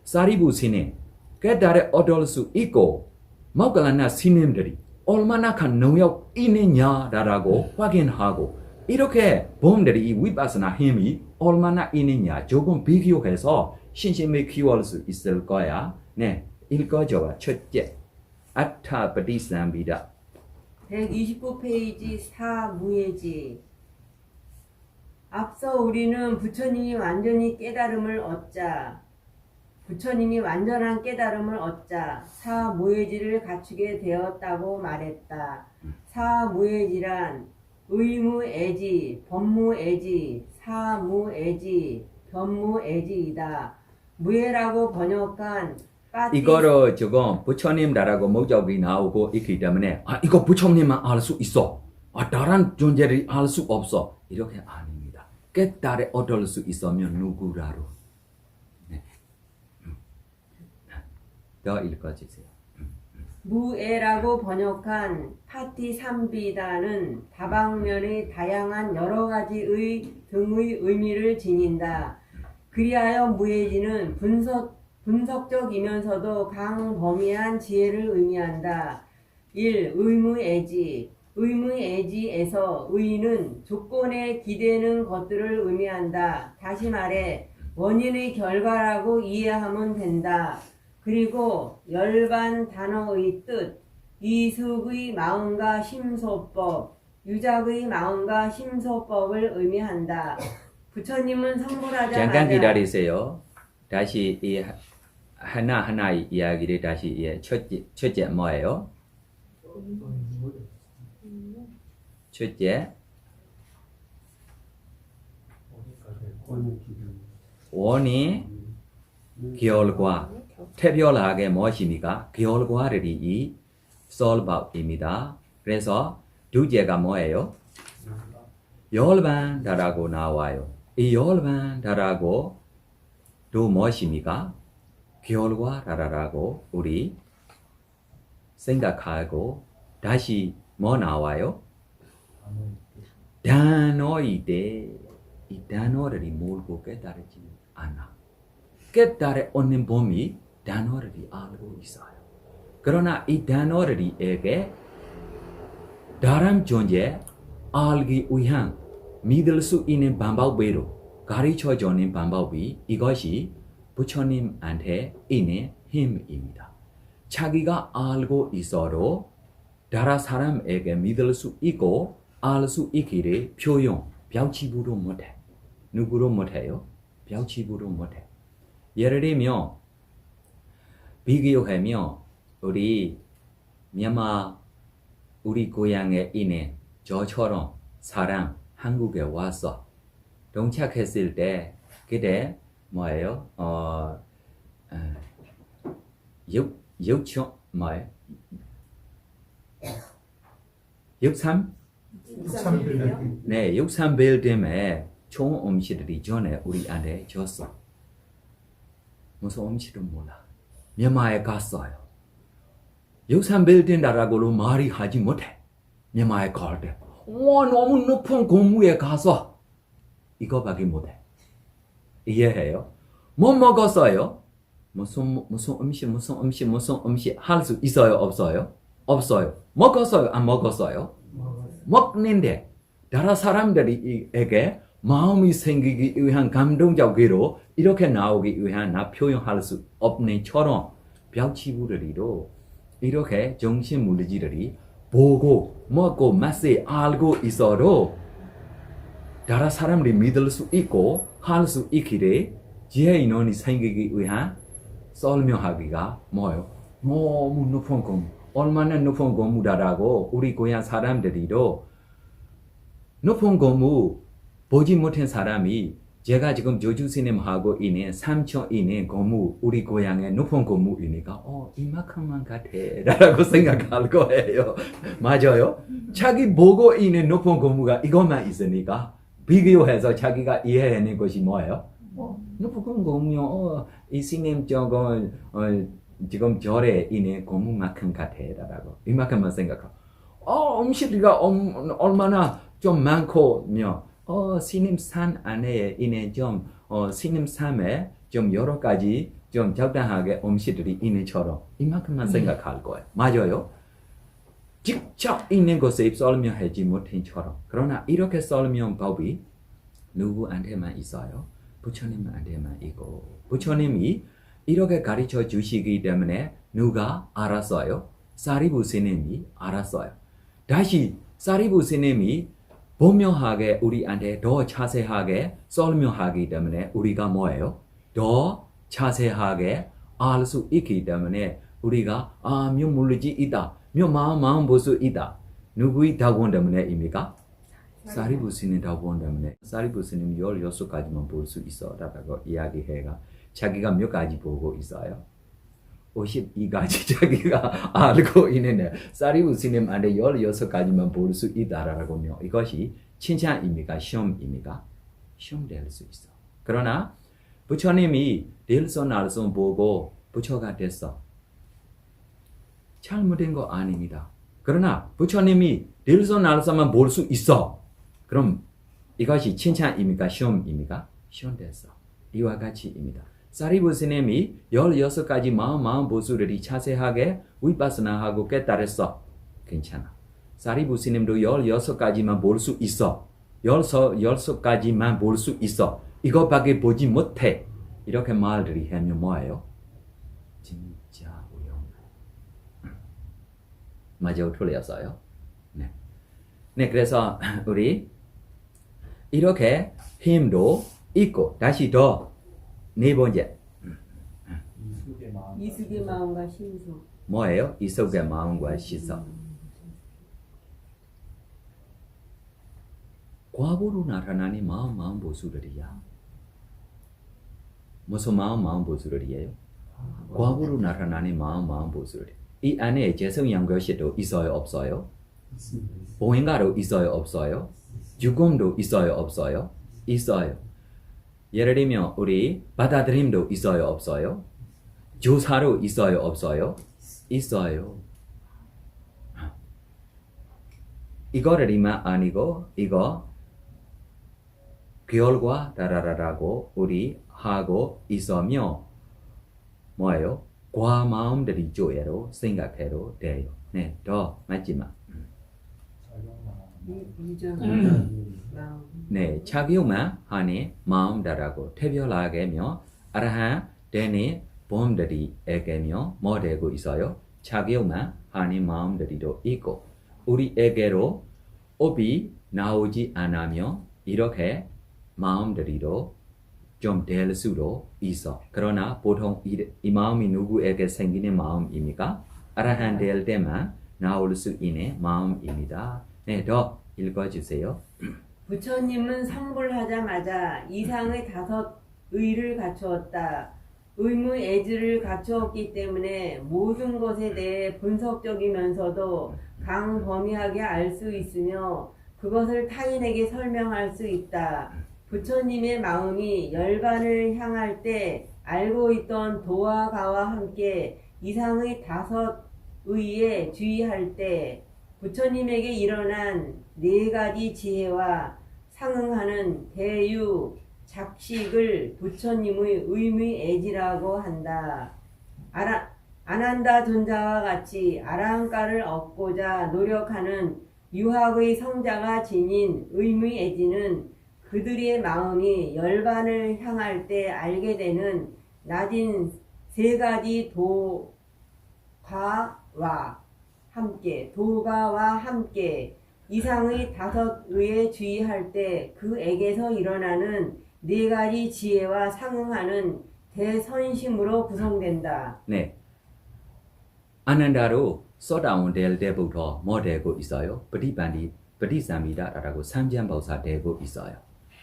사리부 스님 깨달아 얻을 수 있고 마우클라나 스님들이 얼마나 큰 능력 있느냐라고 확인하고 이렇게 범들이 이 위파스나 힘이 얼마나 있느냐 조금 비교해서 신심을 키울 수 있을 거야. 네, 읽어줘봐. 첫째, 아타바디삼비다. 129페이지 사무예지. 앞서 우리는 부처님이 완전히 깨달음을 얻자. 부처님이 완전한 깨달음을 얻자 사무예지를 갖추게 되었다고 말했다. 사무예지란 의무애지, 법무애지, 사무애지, 변무애지이다. 무예라고 번역한 빠띠 이거를 지금 부처님 나라고 목적이 나오고 있기 때문에 이거 부처님만 알 수 있어. 다른 존재를 알 수 없어. 이렇게 아닙니다. 깨달아 얻을 수 있으면 누구라도. 네. 더 읽어주세요. 무애라고 번역한 파티삼비다는 다방면의 다양한 여러 가지의 등의 의미를 지닌다. 그리하여 무예지는 분석적이면서도 강범위한 지혜를 의미한다. 1. 의무애지. 의무애지에서 의는 조건에 기대는 것들을 의미한다. 다시 말해 원인의 결과라고 이해하면 된다. 그리고 열반 단어의 뜻, 이숙의 마음과 심소법, 유작의 마음과 심소법을 의미한다. 부처님은 성불하자마자 잠깐 기다리세요. 다시 이 하나하나의 이야기를 다시 첫째 뭐예요? 첫째 원이 결과 특별하게 무엇입니까? 결과들이 설법입니다. 그래서 둘째가 뭐예요? 열반다라고 나와요. 이 열반다라고 또 무엇입니까? 결과라고 우리 생각하고 다시 뭐 나와요? 단어인데 이 단어들이 뭘고 깨달지 않아. 깨달아 얻는 범위 단어들이 알고 있어요. 그러나 이 단어들에게 다른 존재 알기 위한 믿을 수 있는 방법으로 가르쳐주는 방법이 이것이 부처님한테 있는 힘입니다. 자기가 알고 있어도 다른 사람에게 믿을 수 있고 알 수 있기를 표현, 별집으로 못해. 누구로 못해요? 별집으로 못해. 예를 들면 비교하면 우리 미얀마 우리 고향에 있는 저처럼 사람 한국에 와서 동착했을 때 그때 뭐예요? 63? 네, 63빌딩에 좋은 음식들이 전에 우리한테 줬어. 무슨 음식은 몰라. 미얀마에 갔어요. 63빌딩 나라고로 말이 하지 못해. 미얀마에 갈 때. 너무 높은 건물에 가서 이거밖에 못해. 이해해요? 뭐 먹었어요? 무슨 음식 할 수 있어요? 없어요? 없어요. 먹었어요? 안 먹었어요? 먹는데 다른 사람들에게 마음이 생기기 위한 감동적으로 이렇게 나오기 위한 나 표현할 수 없는 처럼 별치부들이도 이렇게 정신물질들이 보고 먹고 맛을 알고 있어도 다른 사람들이 믿을 수 있고 할 수 있기를 지혜 인원이 생기기 위한 설명하기가 뭐예요? 너무 높은 건물, 얼마나 높은 건물이라고 우리 고향 사람들이도 높은 건물 보지 못한 사람이 제가 지금 조주스님하고 있는 삼촌 있는 건물 우리 고향의 높은 건물이니까 이만큼만 같아 라고 생각할 거예요. 맞아요? 자기 보고 있는 높은 건물가 이것만 있으니까 비교해서 자기가 이해하는 것이 뭐예요? 높은 건물 이 스님 저건 지금 절에 있는 건물만큼 같아 라고 이만큼만 생각하고 음식이가 얼마나 좀 많고며 스님 산 안에 있는 좀 스님 삶에 좀 여러 가지 좀 적당하게 음식들이 있는처럼 이만큼만 생각할 거예요. 맞아요? 직접 있는 것에 설명하지 못한처럼. 그러나 이렇게 설명법이 누구한테만 있어요? 부처님한테만 있고 부처님이 이렇게 가르쳐 주시기 때문에 누가 알았어요? 사리부 스님이 알았어요. 다시 사리부 스님이 분명하게 우리한테 더 자세하게 설명하기 때문에 우리가 뭐예요? 더 자세하게 알 수 있기 때문에 우리가 몇 물리지 있다, 몇 마음 볼 수 있다. 누구의 덕원 때문에입니까? 사리부 스님 덕원 때문에. 사리부 스님 16가지만 볼 수 있어 라고 이야기해가 자기가 몇 가지 보고 있어요? 52가지 자기가 알고 있는데 사리부 스님한테 16가지만 볼 수 있다라고요. 이것이 칭찬입니까? 시험입니까? 시험 될 수 있어. 그러나 부처님이 일손날손 보고 부처가 됐어. 잘못된 거 아닙니다. 그러나 부처님이 일손날손만 볼 수 있어. 그럼 이것이 칭찬입니까? 시험입니까? 시험 됐어. 이와 같이입니다. 사리부 스님이 16가지 마음 보수들이 자세하게 위파스나하고 깨달았어. 괜찮아. 사리부 스님도 16가지만 볼 수 있어. 16가지만 볼 수 있어. 이것밖에 보지 못해. 이렇게 말들이 하면 뭐예요? 진짜 위험해. 맞아요? 틀렸어요? 네. 네, 그래서 우리 이렇게 힘도 있고 다시 더 네 번째 이숙의 마음과 신속. 뭐예요? 이숙의 마음과 시석. 과거로 나타나는 마음 보수들이야. 무슨 마음 보수들이에요? 과거로 나타나는 마음 보수들. 이 안에 재성연결시도 있어요, 없어요? 보행가도 있어요, 없어요? 죽음도 있어요, 없어요? 있어요. 예를 들면 우리 받아들임도 있어요, 없어요? 조사도 있어요, 없어요? 있어요. 이거를만 아니고 이거 결과 따라라라고 우리 하고 있으며 뭐예요? 과마음들이 조예로 생각해도 돼요. 네, 더 마지막. 네, 착용만 하니 마음다라고 태별하게며 아라한 되니 봄들이에게며 뭐 되고 있어요? 착용만 하니 마음들이도 있고 우리에게로 업이 나오지 않으며 이렇게 마음들이도 좀 될 수도 있어. 그러나 보통 이 마음이 누구에게 생기는 마음입니까? 아라한 될 때만 나올 수 있는 마음입니다. 네, 더 읽어주세요. 부처님은 성불하자마자 이상의 5의를 갖추었다. 의무애지를 갖추었기 때문에 모든 것에 대해 분석적이면서도 강범위하게 알 수 있으며 그것을 타인에게 설명할 수 있다. 부처님의 마음이 열반을 향할 때 알고 있던 도와 가와 함께 이상의 5의에 주의할 때 부처님에게 일어난 4가지 지혜와 상응하는 대유, 작식을 부처님의 의무애지라고 한다. 아난다 존자와 같이 아라한가를 얻고자 노력하는 유학의 성자가 지닌 의무애지는 그들의 마음이 열반을 향할 때 알게 되는 낮은 3가지 도가와 함께 이상의 5의에 주의할 때 그에게서 일어나는 4가지 지혜와 상응하는 대선심으로 구성된다. 네. 아난다로 소다운 될 때부터 뭐 되고 있어요?ปฏิสัมพิ다라고 삼전보사 되고 있어요.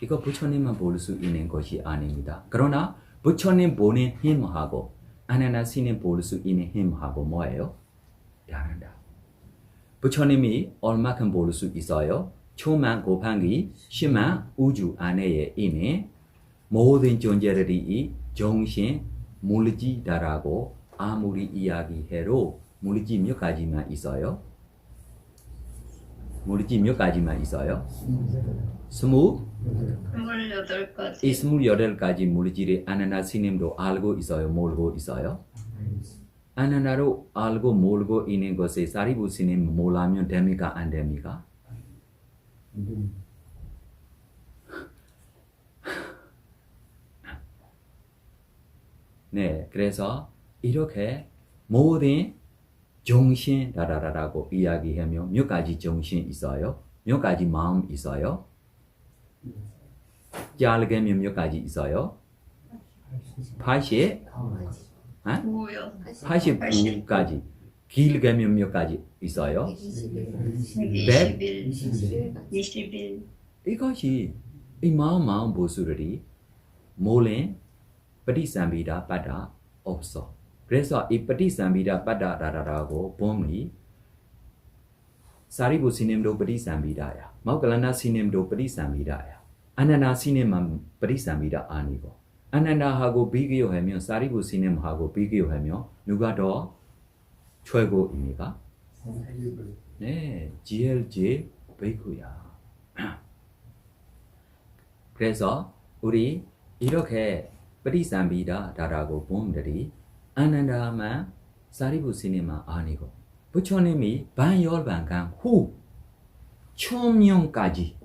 이거 부처님만 볼 수 있는 것이 아닙니다. 그러나 부처님 보는 힘하고 아나나 스님 볼 수 있는 힘하고 뭐예요? 다르다. 부처님이 얼마큼 볼 수 있어요? 초만 곱하기 10만 우주 안에 있는 모든 존재들이 정신 물질이다라고 아무리 이야기해도 물질 몇 가지만 있어요? 물질 몇 가지만 있어요? 28가지. 이 28가지 물질이 아나나 스님도 알고 있어요? 모르고 있어요? 아나나로 알고 모르고 있는 것에 사리부 스님 몰라면 됩니까? 안 됩니까? 네, 그래서 이렇게 모든 정신 라라라라고 이야기하면 몇 가지 정신 있어요? 몇 가지 마음 있어요? 짧게 하면 몇 가지 있어요? 80, 89가지. 길게 하면 몇 가지 있어요? 21. 이것이 이 마음 보수들이 몰래ปฏิสัมภิดา 빠다 없어. 그래서 이ปฏิสัมภิดา 빠다라라고 보면 사리부 스님도ปฏิสัมภิ다야. 모글라나 스님도ปฏิสัมภิ다야. 아나나 스님만ปฏิสัมภิだ 아니고 아나나하고 비교하면 사리부 스님하고 비교하면 누가 더 최고입니까? 네, 제일 베이크야. 그래서 우리 이렇게ปฏิสัมภิ다라고 보면들이 아나나만 사리부 스님만 아니고 부처님이 반열반강 후 천명까지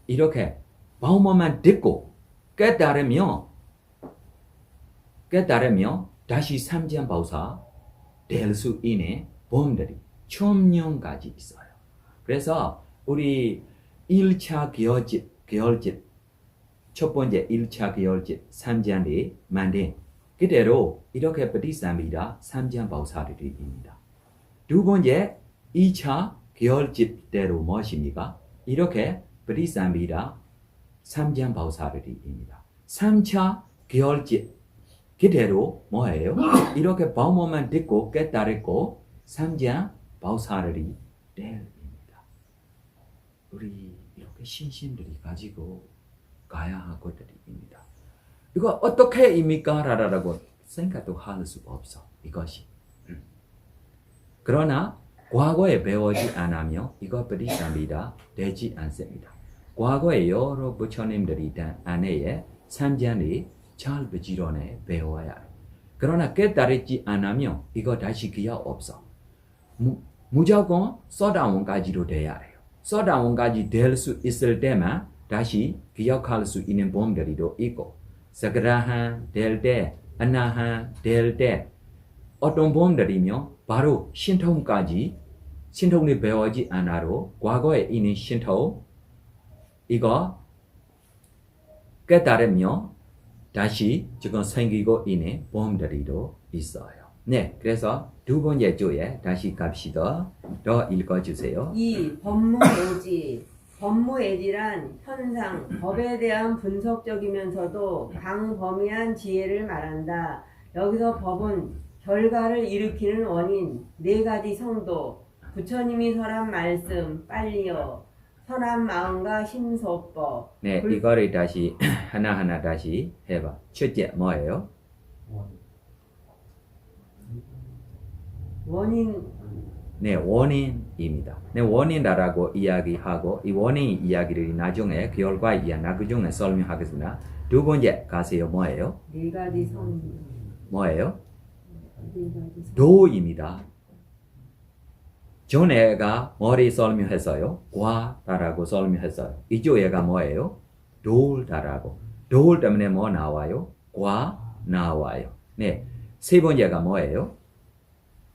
이렇게 마음만 듣고 깨달으면 다시 삼지연보살 될 수 있는 범들이 천명까지 있어요. 그래서 우리 1차 계열집 첫 번째 1차 계열집 삼지연이 만든 그대로 이렇게ปฏิสัมภิだ 삼지연보살들입니다. 두 번째 2차 계열집대로 무엇입니까? 이렇게ปฏิสัมภิだ 삼지연보살들입니다. 3차 계열집 그대로 뭐예요? 이렇게 마음만 듣고 깨달고 삼지연보살이 됩니다. 우리 이렇게 신심들이 가지고 가야 하거든입니다. 이거 어떻게 입니까? 라라고 생각도 할 수가 없어. 이것이. 그러나 과거에 배우지 않으면 이거ปฏิสัมภิだ 되지 않습니다. 과거에 여러 부처님들이 단 안에 삼지연이 잘 부지런히 배워야 해요. 그러나 깨달지 않으면 이거 다시 기억 없어. 무조건 서다원까지로 돼야 해요. 서다원까지 될 수 있을 때만 다시 기억할 수 있는 범들이 있고 사그라한 될 때, 아나한 될 때 어떤 범들이면 바로 신통까지 신통이 배우지 않아도 과거에 있는 신통 이거 깨달으면 다시 지금 생기고 있는 범들이 있어요. 네, 그래서 두 번째 주에 다시 갑시다. 더 읽어주세요. 이 법무애지. 법무애지란 현상, 법에 대한 분석적이면서도 강범위한 지혜를 말한다. 여기서 법은 결과를 일으키는 원인, 네 가지 성도, 부처님이 설한 말씀, 빨리요, 선한 마음과 심소법. 네, 이거를 다시 하나하나 다시 해봐. 첫째 뭐예요? 원인. 네, 원인입니다. 네, 원인이라고 이야기하고 이 원인 이야기를 나중에 결과 이야기 나중에 설명하겠습니다. 두 번째 가세요. 뭐예요? 네 가지 성. 뭐예요? 네 가지 성. 도입니다. 전에가 머리 설명했어요. 과다라고 설명했어요. 이쪽에가 뭐예요? 돌다라고. 돌 때문에 뭐 나와요? 과 나와요. 네, 세 번째가 뭐예요?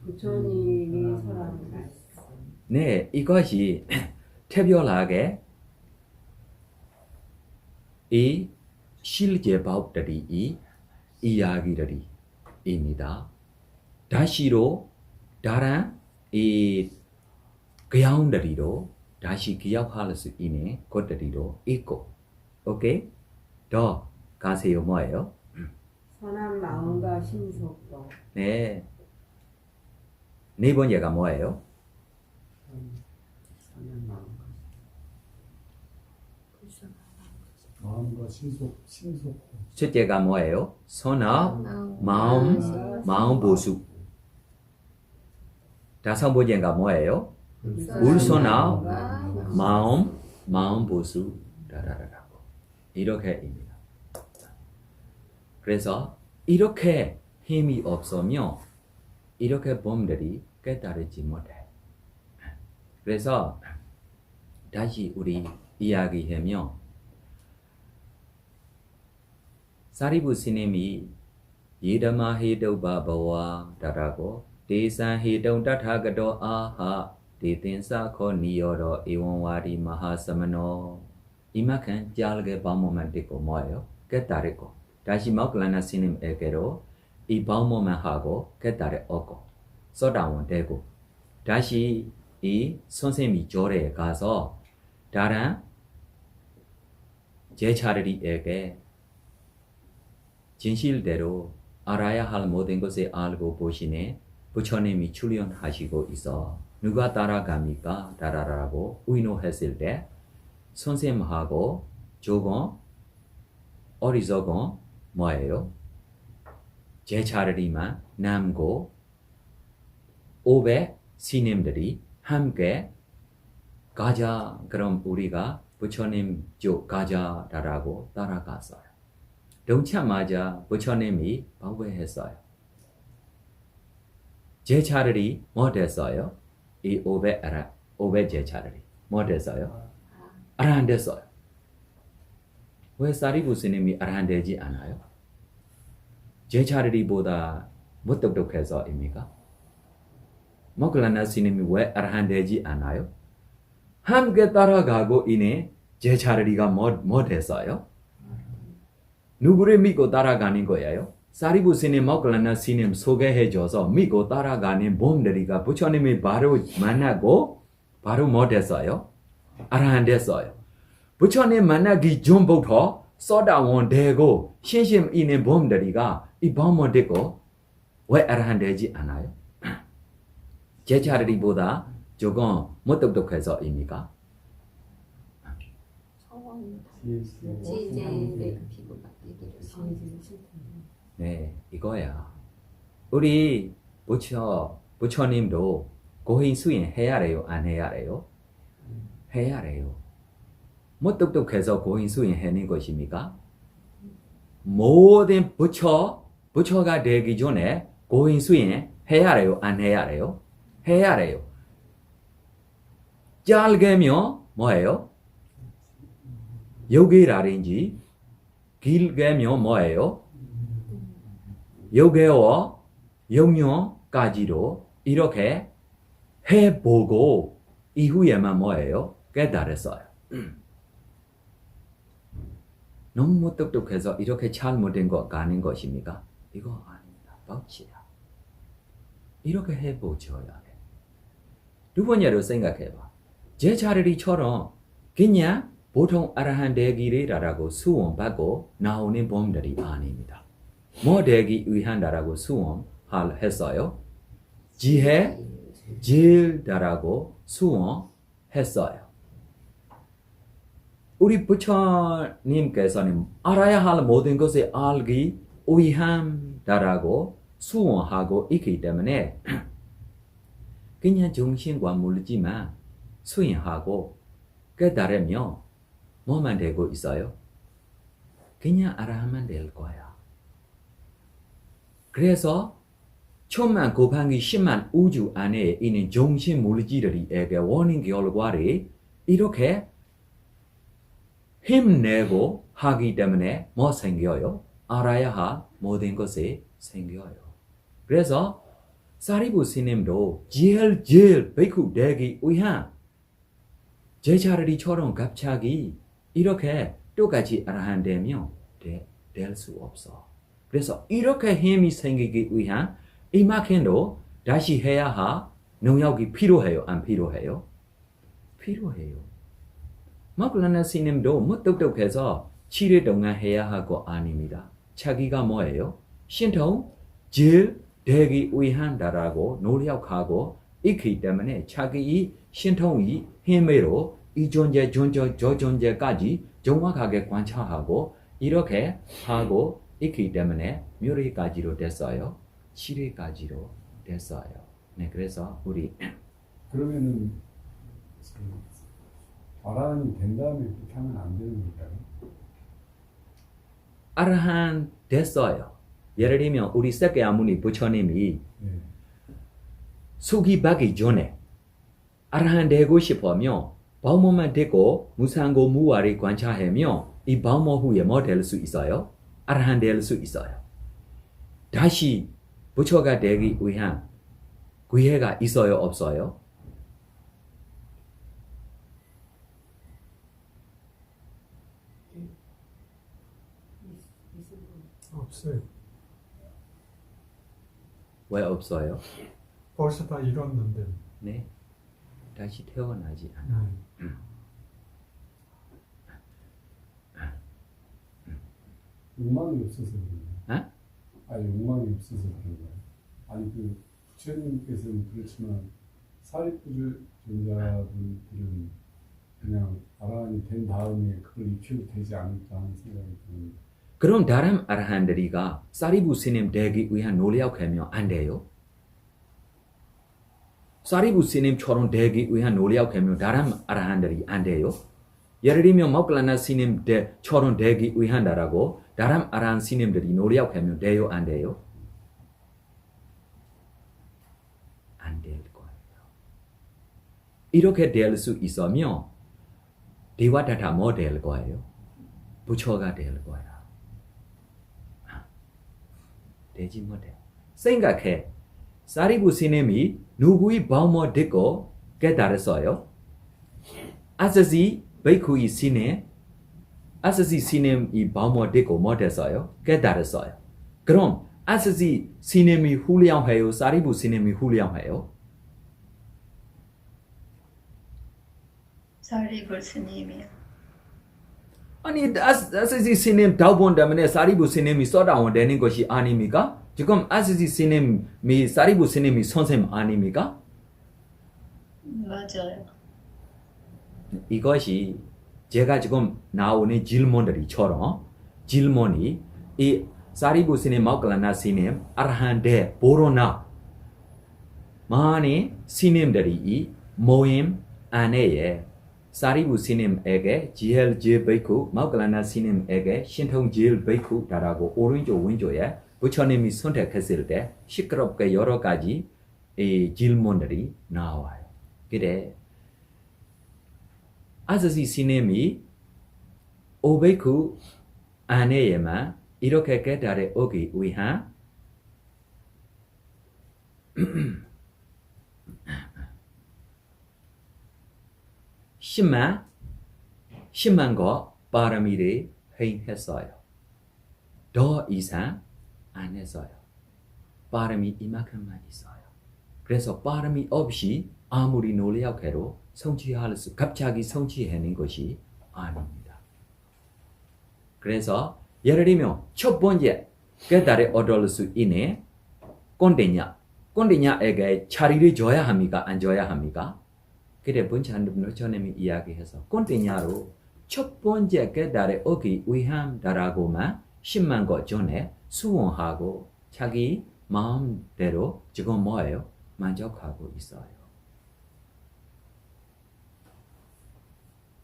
부처님이 설한 말씀. 네, 이것이 특별하게 이 실제 법들이 이 이야기들이입니다. 다시로 다른 이 교양들이도 다시 기억할 수 있는 것들이도 있고, 오케이? 더 가세요. 뭐예요? 선한 마음과 심소법. 네. 네 번째가 뭐예요? 마음과 신속. 첫째가 뭐예요? 선악, 마음 보수. 다섯 번째가 뭐예요? 울선악, 마음 보수. 라라라라고. 이렇게입니다. 그래서 이렇게 힘이 없으면 이렇게 범들이 깨달지 못해. 그래서 다시 우리 이야기하면 사리부 스님이 예담아 헤도바 버와 다라고 대산 헤동 다타가도 아하 대텐사 코 니요로 에원와리 마하사마노 이마칸 잘게 바모만 데고 뭐예요? 깨따르고 다시 먹라나 스님에게로 이 바모만 하고 깨따르 얻고 쏟아온 되고 다시 이 선생님이 조례에 가서 다른 제자리에게 진실대로 알아야 할 모든 것을 알고 보시네 부처님이 출연하시고 있어 누가 따라갑니까? 따라라고 의노했을 때 선생님하고 조금 어리석은 뭐예요? 제자리만 남고 500 스님들이 함께 가자 그럼 우리가 부처님 쪽 가자라고 따라갔어요. 동참하자 부처님이 방문했어요. 제자들이 뭐 됐어요? 이 500 제자들이 뭐 됐어요? 아라한 됐어요. 왜 사리부 스님이 아라한 되지 않아요? 제자들이보다 못 똑똑해서입니까? 모클라나 스님이 왜 아라한 되지 않아요? 함께 따라가고 있는 제자들이가 뭐 됐어요? 누구를 믿고 따라가는 거예요? 사리부 스님 모클라나 스님 소개해줘서 믿고 따라가는 몸들이가 부처님이 바로 만나고 바로 뭐 됐어요? 아라한 됐어요. 부처님 만나기 전부터 쏟아온 되고 신심 있는 몸들이가 이 몸을 듣고 왜 아라한 되지 않아요? 제자들이보다 조금 못 똑똑해서입니까? 지지의 피부가 얘기를 지혜지는 싫다. 네, 이거야. 우리 부처님도 고인 수행해야 해요? 안 해야 해요? 해야 해요. 못 똑똑해서 고인 수행하는 것입니까? 모든 부처가 되기 전에 고인 수행해야 해요? 안 해야 해요? 해야 해요. 짧게면 뭐예요? 요기라든지 길게면 뭐예요? 요게와 영영까지도 이렇게 해보고 이후에만 뭐예요? 깨달았어요. 너무 똑똑해서 이렇게 잘못된 거 가는 것입니까? 이거 아닙니다. 뻥치야. 이렇게 해보셔야 돼. 두 번째로 생각해봐. 제자리처럼 그냥 보통 아라한 되기라고 수원받고 나오는 범들이 아닙니다. 뭐 되기 위한다라고 수원했어요? 지혜, 질다라고 수원했어요. 우리 부처님께서는 알아야 할 모든 것을 알기 위한다라고 수원하고 있기 때문에 그냥 정신과 물지만 수행하고 깨달으며 뭐만 되고 있어요? 그냥 알아하면 될 거야. 그래서 천만 곱하기 10만 우주 안에 있는 정신 물질들에게 원인 결과를 이렇게 힘내고 하기 때문에 뭐 생겨요? 알아야 할 모든 것이 생겨요. 그래서 사리부 스님도 제일 베이쿠 되기 위한 제자리처럼 갑자기 이렇게 똑같이 아라한 되면 될 수 없어. 그래서 이렇게 힘이 생기기 위한 이만큼도 다시 해야 할 능력이 필요해요? 안 필요해요? 필요해요. 모클라나 스님도 못 똑똑해서 7일 동안 해야 할 거 아닙니다. 자기가 뭐예요? 신통 제일 되기 위한다라고 노력하고 있기 때문에 자기 신통이 힘으로 이 존재, 저 존재까지 정확하게 관찰하고 이렇게 하고 있기 때문에 묘리까지로 됐어요. 7일까지로 됐어요. 네, 그래서 우리 그러면은 아라한이 된 다음에 그렇게 하면 안 되는 건가요? 아라한 됐어요. 예를 들면 우리 세케아무니 부처님이 네. 수기받기 전에 아라한 되고 싶으면 바모만 되고 무상고 무아를 관찰하면 이 바모 후에 뭐 될 수 있어요? 아라한 될 수 있어요. 다시 부처가 되기 위한 기회가 있어요, 없어요? 없어요. 왜 없어요? 벌써 다 이뤘는데. 네, 다시 태어나지 않아요. 욕망이 없어서 그런 거예요. 어? 아니 욕망이 없어서 그런 거예요. 아니 그 부처님께서는 그렇지만 사리푸주 존자분들은 그냥 아라한이 된 다음에 그걸 익혀도 되지 않을까 하는 생각이 듭니다. 그럼 다른 아라한들이가 사리부 스님 되기 위한 노력하면 안 돼요? 사리부 스님처럼 되기 위한 노력하면 다른 아라한들이 안 돼요? 예를 들면 모클라나 스님처럼 되기 위한다라고 다른 아라한 스님들이 노력하면 돼요, 안 돼요? 안 될 거예요. 이렇게 될 수 있으면 디와타타 뭐 될 거예요? 부처가 될 거야. 되지 못해. 생각해. 사리부 스님이 누구의 법을 듣고 깨달았어요? 아사시 베이쿠의 스님, 아사시 스님이 법을 듣고 못했어요? 깨달았어요. 그럼 아사시 스님이 훌륭해요? 사리부 스님이 훌륭해요? 사리불 스님이요. 아니 아사시 스님 다본 때문에 사리부 스님이 쏟아온 되는 것이 아닙니까? 지금 아사시 스님이 사리부 스님이 선생님 아닙니까? 맞아요. 이것이 제가 지금 나오는 질문들이처럼 질문이 이 사리부 스님, 모클라나 스님, 아라한데 보로나 많은 스님들이 이 모임 안에 사리부 스님에게 지헬질 베이쿠, 모클라나 스님에게 신통질 베이쿠다라고 오른쪽 왼쪽에 부처님이 선택했을 때 시끄럽게 여러 가지 이 질문들이 나와요. 그래 아사시 스님이 오베이쿠 안에에만 이렇게 깨달아 오기 위한 십만 거 바람이를 행했어요. 더 이상 안 했어요. 바람이 이만큼만 있어요. 그래서 바람이 없이 아무리 노력해도 갑자기 성취하는 것이 아닙니다. 그래서 예를 들면 첫 번째 깨달아 얻을 수 있는 꼰대냐에게 자리를 줘야 합니까? 안 줘야 합니까? 그래 본처님이 이야기해서 꼰대냐로 첫 번째 깨달아 오기 위함다라고만 10만 것 전에 수원하고 자기 마음대로 지금 뭐예요? 만족하고 있어요.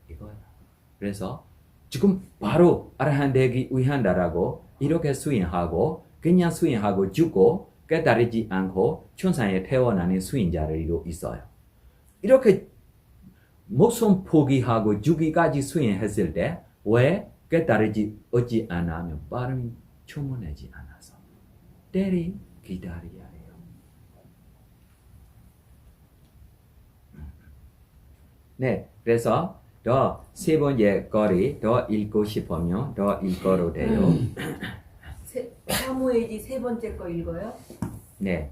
이거야. 그래서 지금 바로 아라한 되기 위한다라고 이렇게 수행하고 그냥 수행하고 죽고 깨달지 않고 천상에 태어나는 수행자들도 있어요. 이렇게 목숨 포기하고 죽기까지 수행했을 때 왜 깨달지 얻지 않으면 빠름이 충분하지 않아서 때리 기다려야 해요. 네, 그래서 더 세 번째 거리 더 읽고 싶으면 더 읽어도 돼요. 사무예지 세 번째 거 읽어요? 네.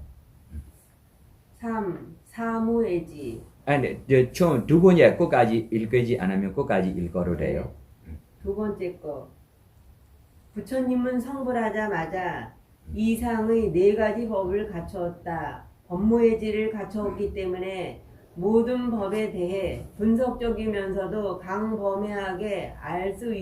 사무예지. 아니, 총 두 번째 끝까지 읽지 않으면 끝까지 읽어도 돼요. 두 번째 거. 부처님은 성불하자마자 이상의 네 가지 법을 갖추었다. 법무예지를 갖추었기 때문에 모든 법에 대해 분석적이면서도 강범위하게 알 수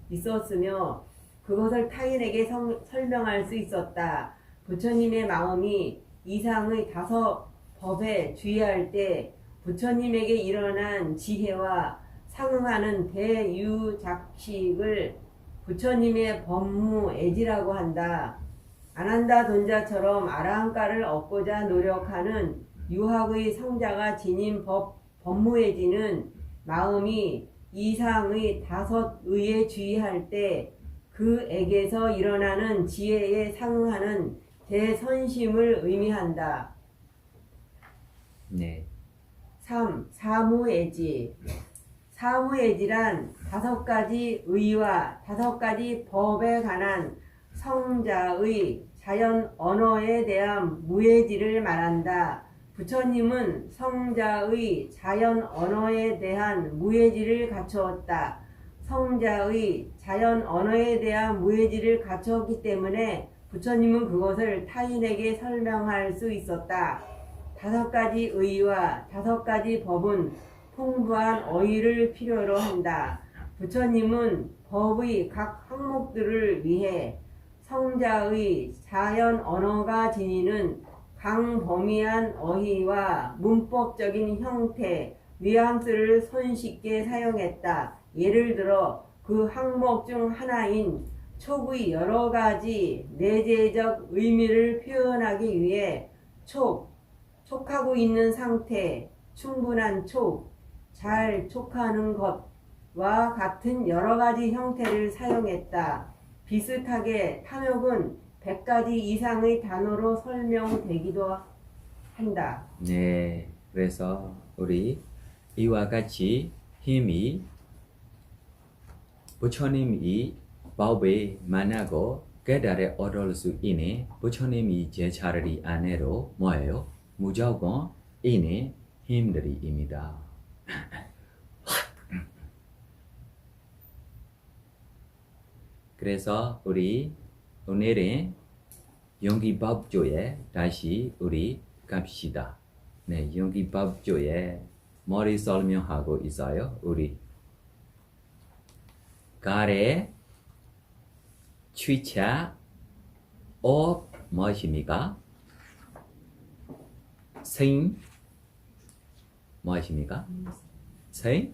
있었으며 그것을 타인에게 설명할 수 있었다. 부처님의 마음이 이상의 5 법에 주의할 때 부처님에게 일어난 지혜와 상응하는 대유작식을 부처님의 법무애지라고 한다. 아난다 돈자처럼 아라한가를 얻고자 노력하는 유학의 성자가 지닌 법무애지는 마음이 이상의 5 의에 주의할 때 그에게서 일어나는 지혜에 상응하는 대선심을 의미한다. 네. 3. 사무예지. 사무예지란 5가지 의와 5가지 법에 관한 성자의 자연 언어에 대한 무예지를 말한다. 부처님은 성자의 자연 언어에 대한 무예지를 갖추었다. 성자의 자연 언어에 대한 무예지를 갖추었기 때문에 부처님은 그것을 타인에게 설명할 수 있었다. 5가지 의와 5가지 법은 풍부한 어휘를 필요로 한다. 부처님은 법의 각 항목들을 위해 성자의 자연 언어가 지니는 광범위한 어휘와 문법적인 형태, 뉘앙스를 손쉽게 사용했다. 예를 들어 그 항목 중 하나인 촉의 여러 가지 내재적 의미를 표현하기 위해 촉하고 있는 상태, 충분한 촉, 잘 촉하는 것과 같은 여러 가지 형태를 사용했다. 비슷하게 탐욕은 100가지 이상의 단어로 설명되기도 한다. 네. 그래서 우리 이와 같이 힘이 부처님이 법에 만나고 깨달아 얻을 수 있는 부처님이 제 자리 안에로 뭐예요? 무조건 있는 힘들이입니다. 그래서 우리 오늘은 용기법조에 다시 우리 갑시다. 네, 용기법조에 머리 설명하고 있어요. 우리 가래, 취차, 무엇입니까? 생 무엇입니까? 생?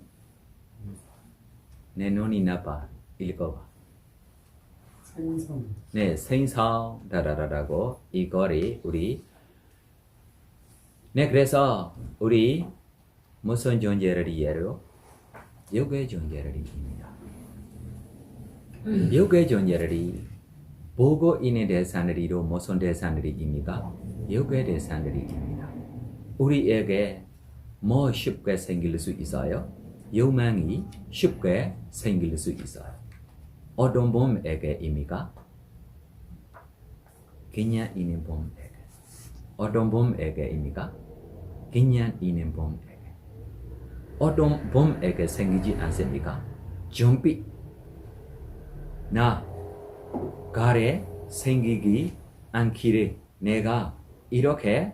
내 눈이 나빠. 읽어봐. 생성. 네, 생성 다라라라고 이거를 우리 네, 그래서 우리 무슨 존재를 이해로? 육의 존재를 입니다. 육의 존재를 보고 있는 대상들이로 무슨 대상들입니까? 육의 대상들입니다. 우리에게 뭐 쉽게 생길 수 있어요? 욕망이 쉽게 생길 수 있어요. 어떤 봄에게입니까? 그냥 있는 봄에게. 어떤 봄에게입니까? 그냥 있는 봄에게. 어떤 봄에게 생기지 않습니까? 좀비 나 가래 생기기 않기를 내가 이렇게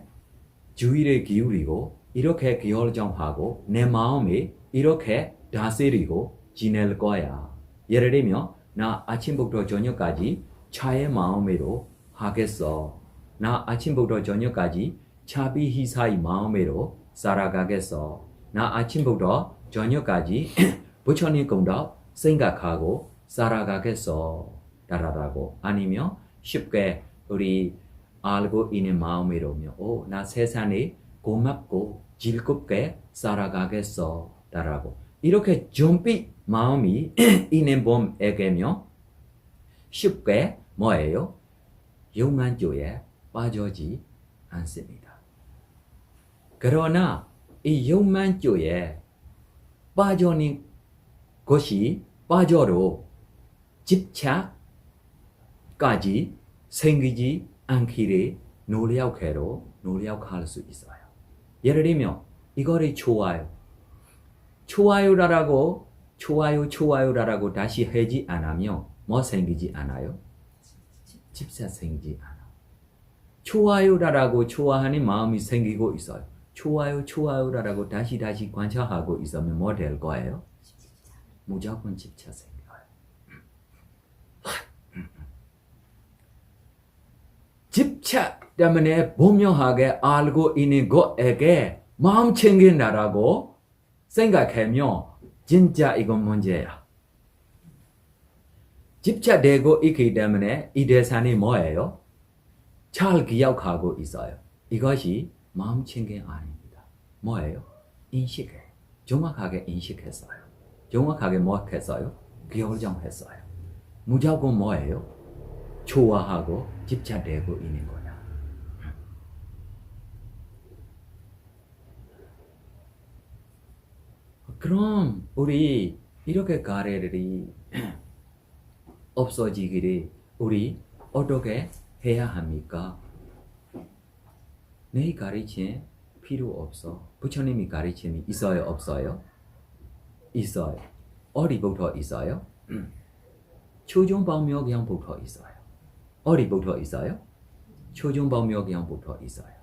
주의를 기울이고 이렇게 결정하고 내 마음이 이렇게 다스리고 지낼 거야. 예를 들면 나 아침부터 저녁까지 차의 마음으로 하겠어. 나 아침부터 저녁까지 차비희사의 마음으로 살아가겠어. 나 아침부터 저녁까지 부처님 공덕 생각하고 살아가겠어. 따라라고. 아니면 쉽게 우리 알고 있는 마음으로며 나 세상에 고맙고 즐겁게 살아가겠어. 따라고. 이렇게 좀비 마음이 있는 봄에게며 쉽게 뭐예요? 욕망조에 빠지지 않습니다. 그러나 이 욕망조에 빠져는 것이 빠져도 집착까지 생기지 않기를 노력할 수 있어요. 예를 들면 이거를 좋아요라고 다시 하지 않으면 뭐 생기지 않아요? 집착 생기지 않아. 좋아요라고 좋아하는 마음이 생기고 있어요. 좋아요라고 다시 관찰하고 있으면 뭐 될 거예요? 무조건 집착 생겨요. 집착 때문에 분명하게 알고 있는 것에게 마음 챙긴다라고 생각하면 진짜 이건 문제야. 집착되고 있기 때문에 이 대상이 뭐예요? 잘 기억하고 있어요. 이것이 마음 챙김 아닙니다. 뭐예요? 인식해. 정확하게 인식했어요. 정확하게 뭐 했어요? 결정했어요. 무조건 뭐예요? 좋아하고 집착되고 있는 거야. 그럼 우리 이렇게 가래들이 없어지기를 우리 어떻게 해야 합니까? 내 가르침 필요 없어. 부처님이 가르침이 있어요, 없어요? 있어요. 어디부터 있어요? 초중방묘경부터 있어요. 어디부터 있어요? 초중방묘경부터 있어요.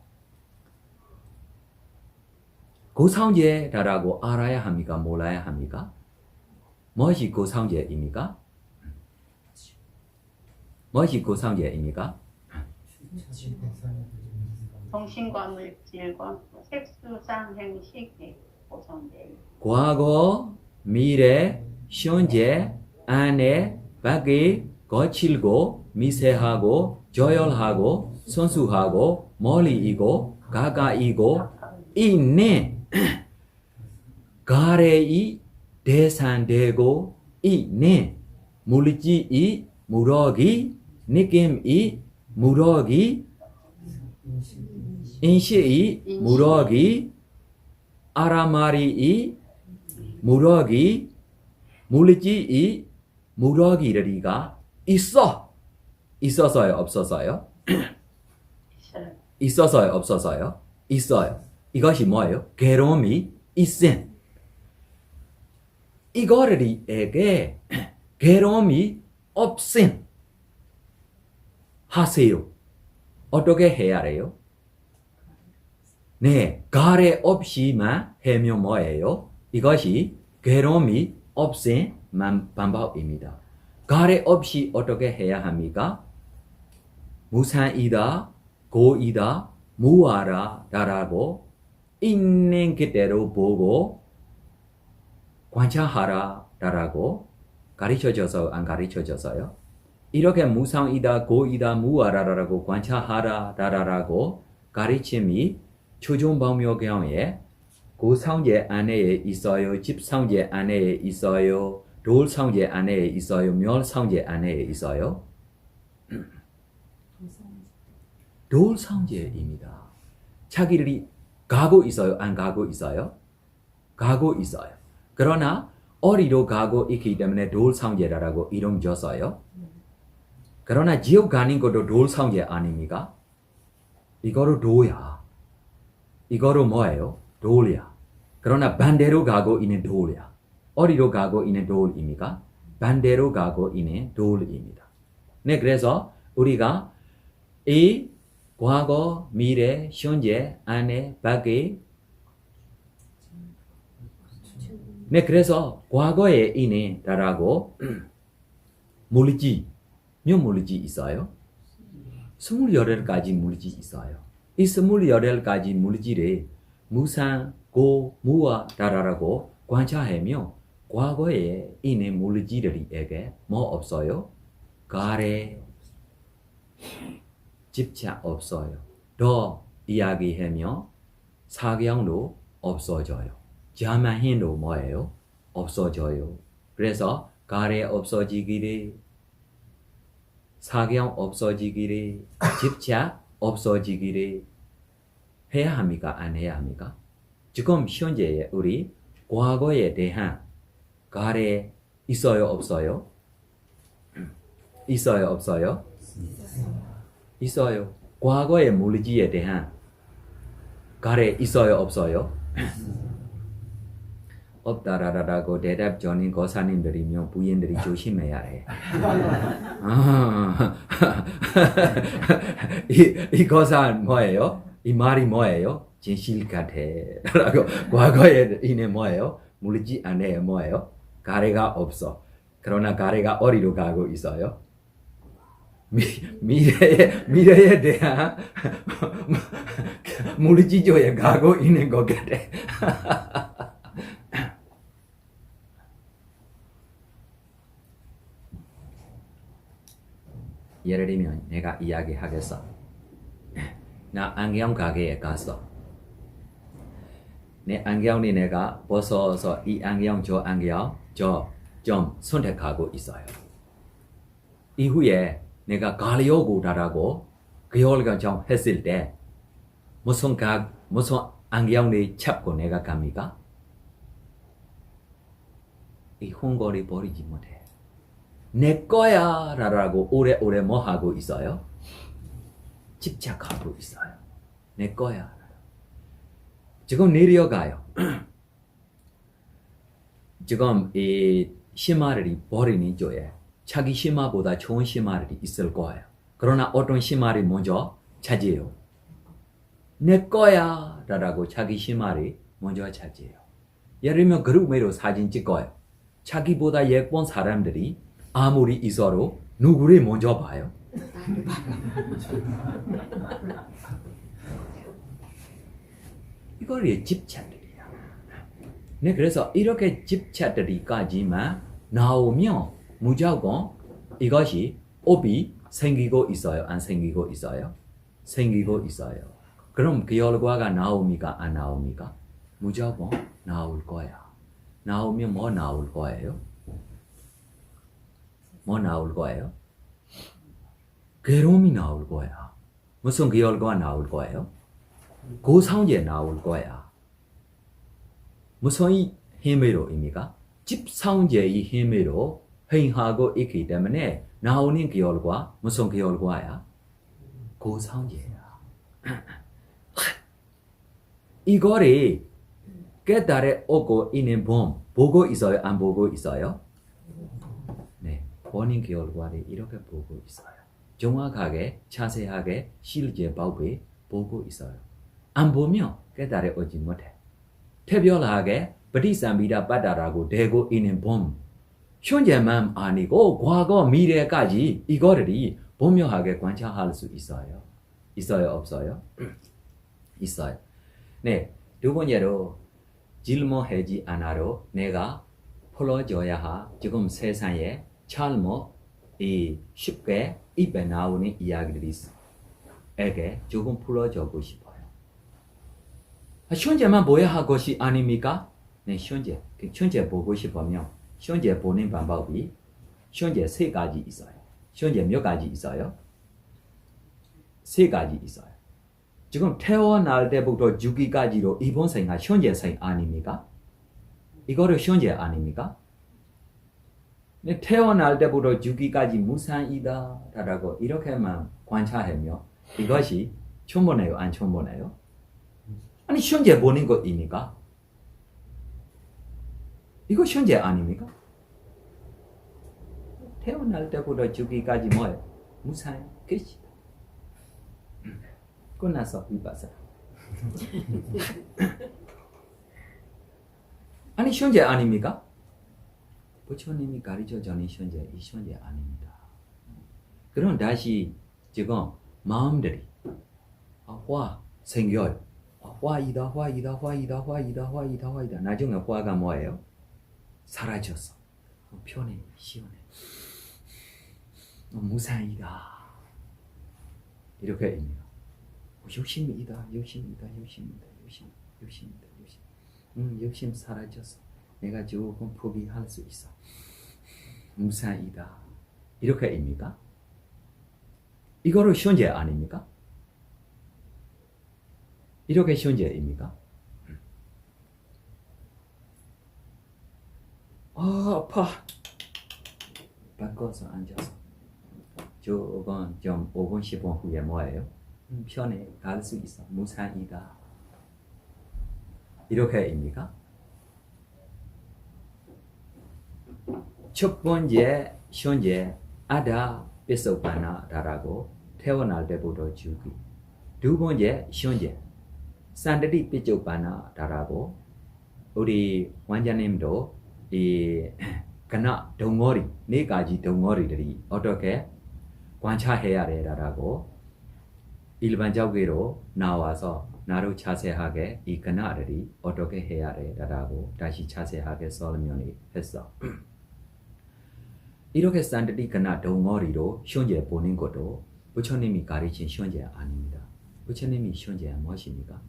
고상제라고 알아야 합니까? 몰라야 합니까? 무엇이 고상제입니까? 무엇이 고상제입니까? 정신과 물질과 색수상 행식이 고성돼. 과거, 미래, 현재, 안에, 밖에 거칠고 미세하고 조열하고 선수하고 멀리이고 가까이고 있네. 가래이 대산되고 있네. 물질이 무럭이 느낌이 무럭이 인식이 무럭이 알아말이 무럭이 물질이 무럭이리가 있어. 있었어요, 없었어요? 있어요. 있었어요, 없었어요? 있어요. 이것이 뭐예요? 괴로움이 있음. 이거리에게 괴로움이 없음. 하세요. 어떻게 해야 해요? 네, 가래 없이만 하면 뭐예요? 이것이 괴로움이 없음 방법입니다. 가래 없이 어떻게 해야 합니까? 무산이다, 고이다, 무아라라고 있는 그대로 보고 관찰하라라고 가르쳐줘서 안 가르쳐줘서요? 이렇게 무상이다, 고이다, 무아라라고 관찰하라라고 가르침이 초중방묘경에 고상제 안에 있어요, 집상제 안에 있어요, 돌상제 안에 있어요, 멸상제 안에 있어요. 돌상제입니다. 자기들이 가고 있어요, 안 가고 있어요? 가고 있어요. 그러나 어디로 가고 있기 때문에 돌상제라고 이름 줬어요. 그러나 지옥 가는 것도 돌상제 아닙니까? 이거로 도야. 이거로 뭐예요? 돌이야. 그러나 반대로 가고 있는 돌이야. 어디로 가고 있는 돌입니까? 반대로 가고 있는 돌입니다. 네, 그래서 우리가 이 과거, 미래, 현재, 안에, 밖에 네, 그래서 과거에 있는 다라고 물질, 몇 물질 있어요? 28가지 물질 있어요. 이 28가지 물질에 무상, 고, 무아, 다라라고 관찰하며 과거에 있는 물질들에게 뭐 없어요? 가래, 집착 없어요. 더 이야기하며 사경도 없어져요. 자만힘도 뭐예요? 없어져요. 그래서 가래 없어지기를, 사경 없어지기를, 집착 없어지기를 해야 합니까? 안 해야 합니까? 지금 현재의 우리 과거에 대한 가래 있어요? 없어요? 있어요? 없어요? 있어요. 과거의 물질에 대한 가래 있어요? 없어요? 없다라라고 대답 전인 거사님들이며 부인들이 조심해야 해. 이 거사 뭐예요? 이 말이 뭐예요? 진실 같아. 라고 과거에 있는 뭐예요? 물질 안에 뭐예요? 가래가 없어. 그러나 가래가 어디로 가고 있어요? 미래에 대한 물질조에 가고 있는 것 같아. 예를 들면 내가 이야기하겠어. 나 안경 가게에 갔어. 내 안경이 내가 벗어서 이 안경 저 안경 저 좀 선택하고 있어요. 이후에 내가 갈리오고다라고 그열과 좀 했을 때 무슨 안경을 잡고 내가 갑니까? 이 홍거리 버리지 못해. 내 거야 라고 오래오래 뭐 하고 있어요? 집착하고 있어요. 내 거야. 지금 내려가요. 지금 이 심화를 버리는 쪽에 자기 심화보다 좋은 심화를 있을 거예요. 그러나 어떤 심화를 먼저 차지해요. 내 거야 라고 자기 심화를 먼저 차지해요. 예를 들면 그룹으로 사진 찍어요. 자기보다 예쁜 사람들이 아무리 있어도 누구를 먼저 봐요? 이걸 집착들이야. 네, 그래서 이렇게 집착들이까지만 나오면 무조건 이것이 업이 생기고 있어요? 안 생기고 있어요? 생기고 있어요. 그럼 그 결과가 나옵니까? 안 나옵니까? 무조건 나올 거야. 나오면 뭐 나올 거예요? 뭐 나올 거예요? 괴로움이 나올 거야. 무슨 결과 나올 거예요? 고상제 나올 거야. 무슨 힘으로입니까? 집상제의 힘으로 행하고 있기 때문에 나오는 결과 무슨 결과야? 고상제야. 이거를 깨달아 오고 있는 봄 보고 있어요? 안 보고 있어요? 네, 본인 결과를 이렇게 보고 있어요. 정확하게 자세하게 실제 법을 보고 있어요. 안 보면 깨달아 오지 못해. 특별하게ปฏิสัมภิดา 빠다라고 되고 있는 봄 현재만 아니고 과거 미래까지 이거를 분명하게 관찰할 수 있어요. 있어요? 없어요? 있어요. 네, 두 번째로 질문하지 않아도 내가 풀어줘야 할 지금 세상에 잘못 쉽게 입에 나오는 이야기들에게 조금 풀어주고 싶어요. 현재만 보여야 할 것이 아닙니까? 네, 현재 보고 싶으면 현재 보는 방법이 현재 세 가지 있어요. 현재 몇 가지 있어요? 세 가지 있어요. 지금 태어날 때부터 죽기까지로 이번 생활 현재 생 아닙니까? 이거를 현재 아닙니까? 네, 태어날 때부터 죽기까지 무상이다 라고 이렇게만 관찰하면 이것이 충분해요? 안 충분해요? 아니 현재 보는 것입니까? 이거 현재 아닙니까? 태어날 때부터 죽기까지 뭐예요? 무상 끝이다. 끝나서 위바사나. 아니 현재 아닙니까? 부처님이 가르쳐주는 현재 이 현재 아닙니다. 그럼 다시 지금 마음들이 화 생겨요. 화이다. 나중에 화가 뭐예요? 사라졌어. 편해, 시원해. 무상이다. 이렇게 입니다. 욕심이다. 욕심 사라졌어. 내가 조금 포기할 수 있어. 무상이다. 이렇게 입니까? 이거를 현재 아닙니까? 이렇게 현재입니까? 아파. 바꿔서 앉아서. 조금 좀 5분 10분 후에 뭐예요? 편해 갈 수 있어. 무상이다. 이렇게입니까? 첫 번째 현재 아다 삐속바나라고 태어날 때부터 죽기. 두 번째 현재 산다리 삐속바나라고 우리 원장님도 이 그나 덩어리 네 가지 덩어리들이 어떻게 관찰해야 되라고 일반적으로 나와서 나로 자세하게 이 그나들이 어떻게 해야 되라고 다시 자세하게 설명을 했어. 이렇게 산다리 그나 덩어리로 현재 보는 것도 부처님이 가르친 현재 아닙니다. 부처님이 현재 무엇입니까?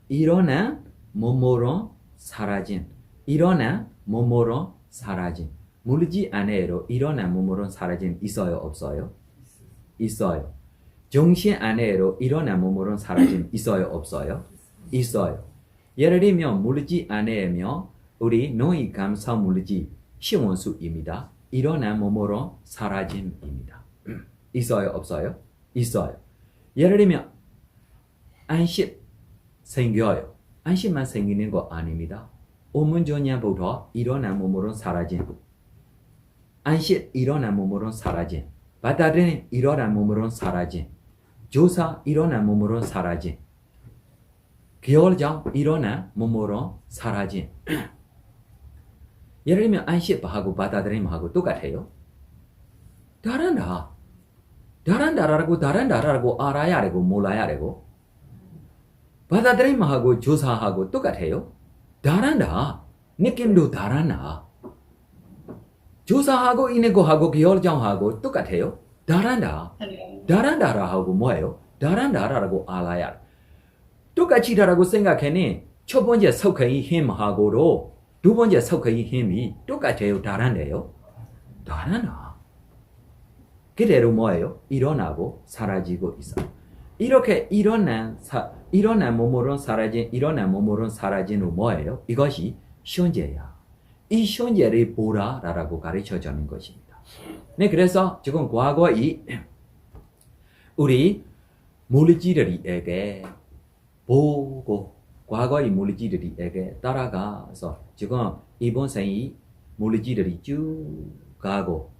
일어나 몸으로 사라진 일어나 몸으로 사라진 물질 안에로 일어난 몸으로는 사라짐 있어요 없어요? 있어요. 정신 안에로 일어난 몸으로는 사라짐 있어요 없어요? 있어요. 예를 들면 물질 안에면 우리 노이 감사 물질 시원수입니다. 일어난 몸으로 사라짐입니다. 있어요 없어요? 있어요. 예를 들면 안식 생겨요. 안식만 생기는 거 아닙니다. 5분 전야부터 일어난 몸으로는 사라짐. 안식 일어난 몸으로는 사라짐. 받아들인 일어난 몸으로는 사라짐. 조사 일어난 몸으로는 사라짐. 겨울장 일어난 몸으로 사라짐. 예를 들면 안식하고 받아들임하고 똑같아요. 다른다. 다른다라고 알아야 되고 몰라야 되고 받아들임하고 조사하고 똑같아요. 다른다. 느낌도 다른다. 조사하고 있는 거하고 결정하고 똑같아요. 다른다. 다른다라고 뭐예요? 다른다라고 알아야 돼. 똑같이다라고 생각하니 첫 번째 속의 힘하고도 두 번째 속의 힘이 똑같아요. 다른데요. 다른다. 그대로 뭐예요? 일어나고 사라지고 있어요. 이렇게 일어난 몸으로는 사라진 일어난 몸으로는 사라진 후 뭐예요? 이것이 현재야. 이 현재를 보라라고 가르쳐주는 것입니다. 네, 그래서 지금 과거의 우리 물질들에게 보고 과거의 물질들에게 따라가서 지금 이번 생이 물질들이 쭉 가고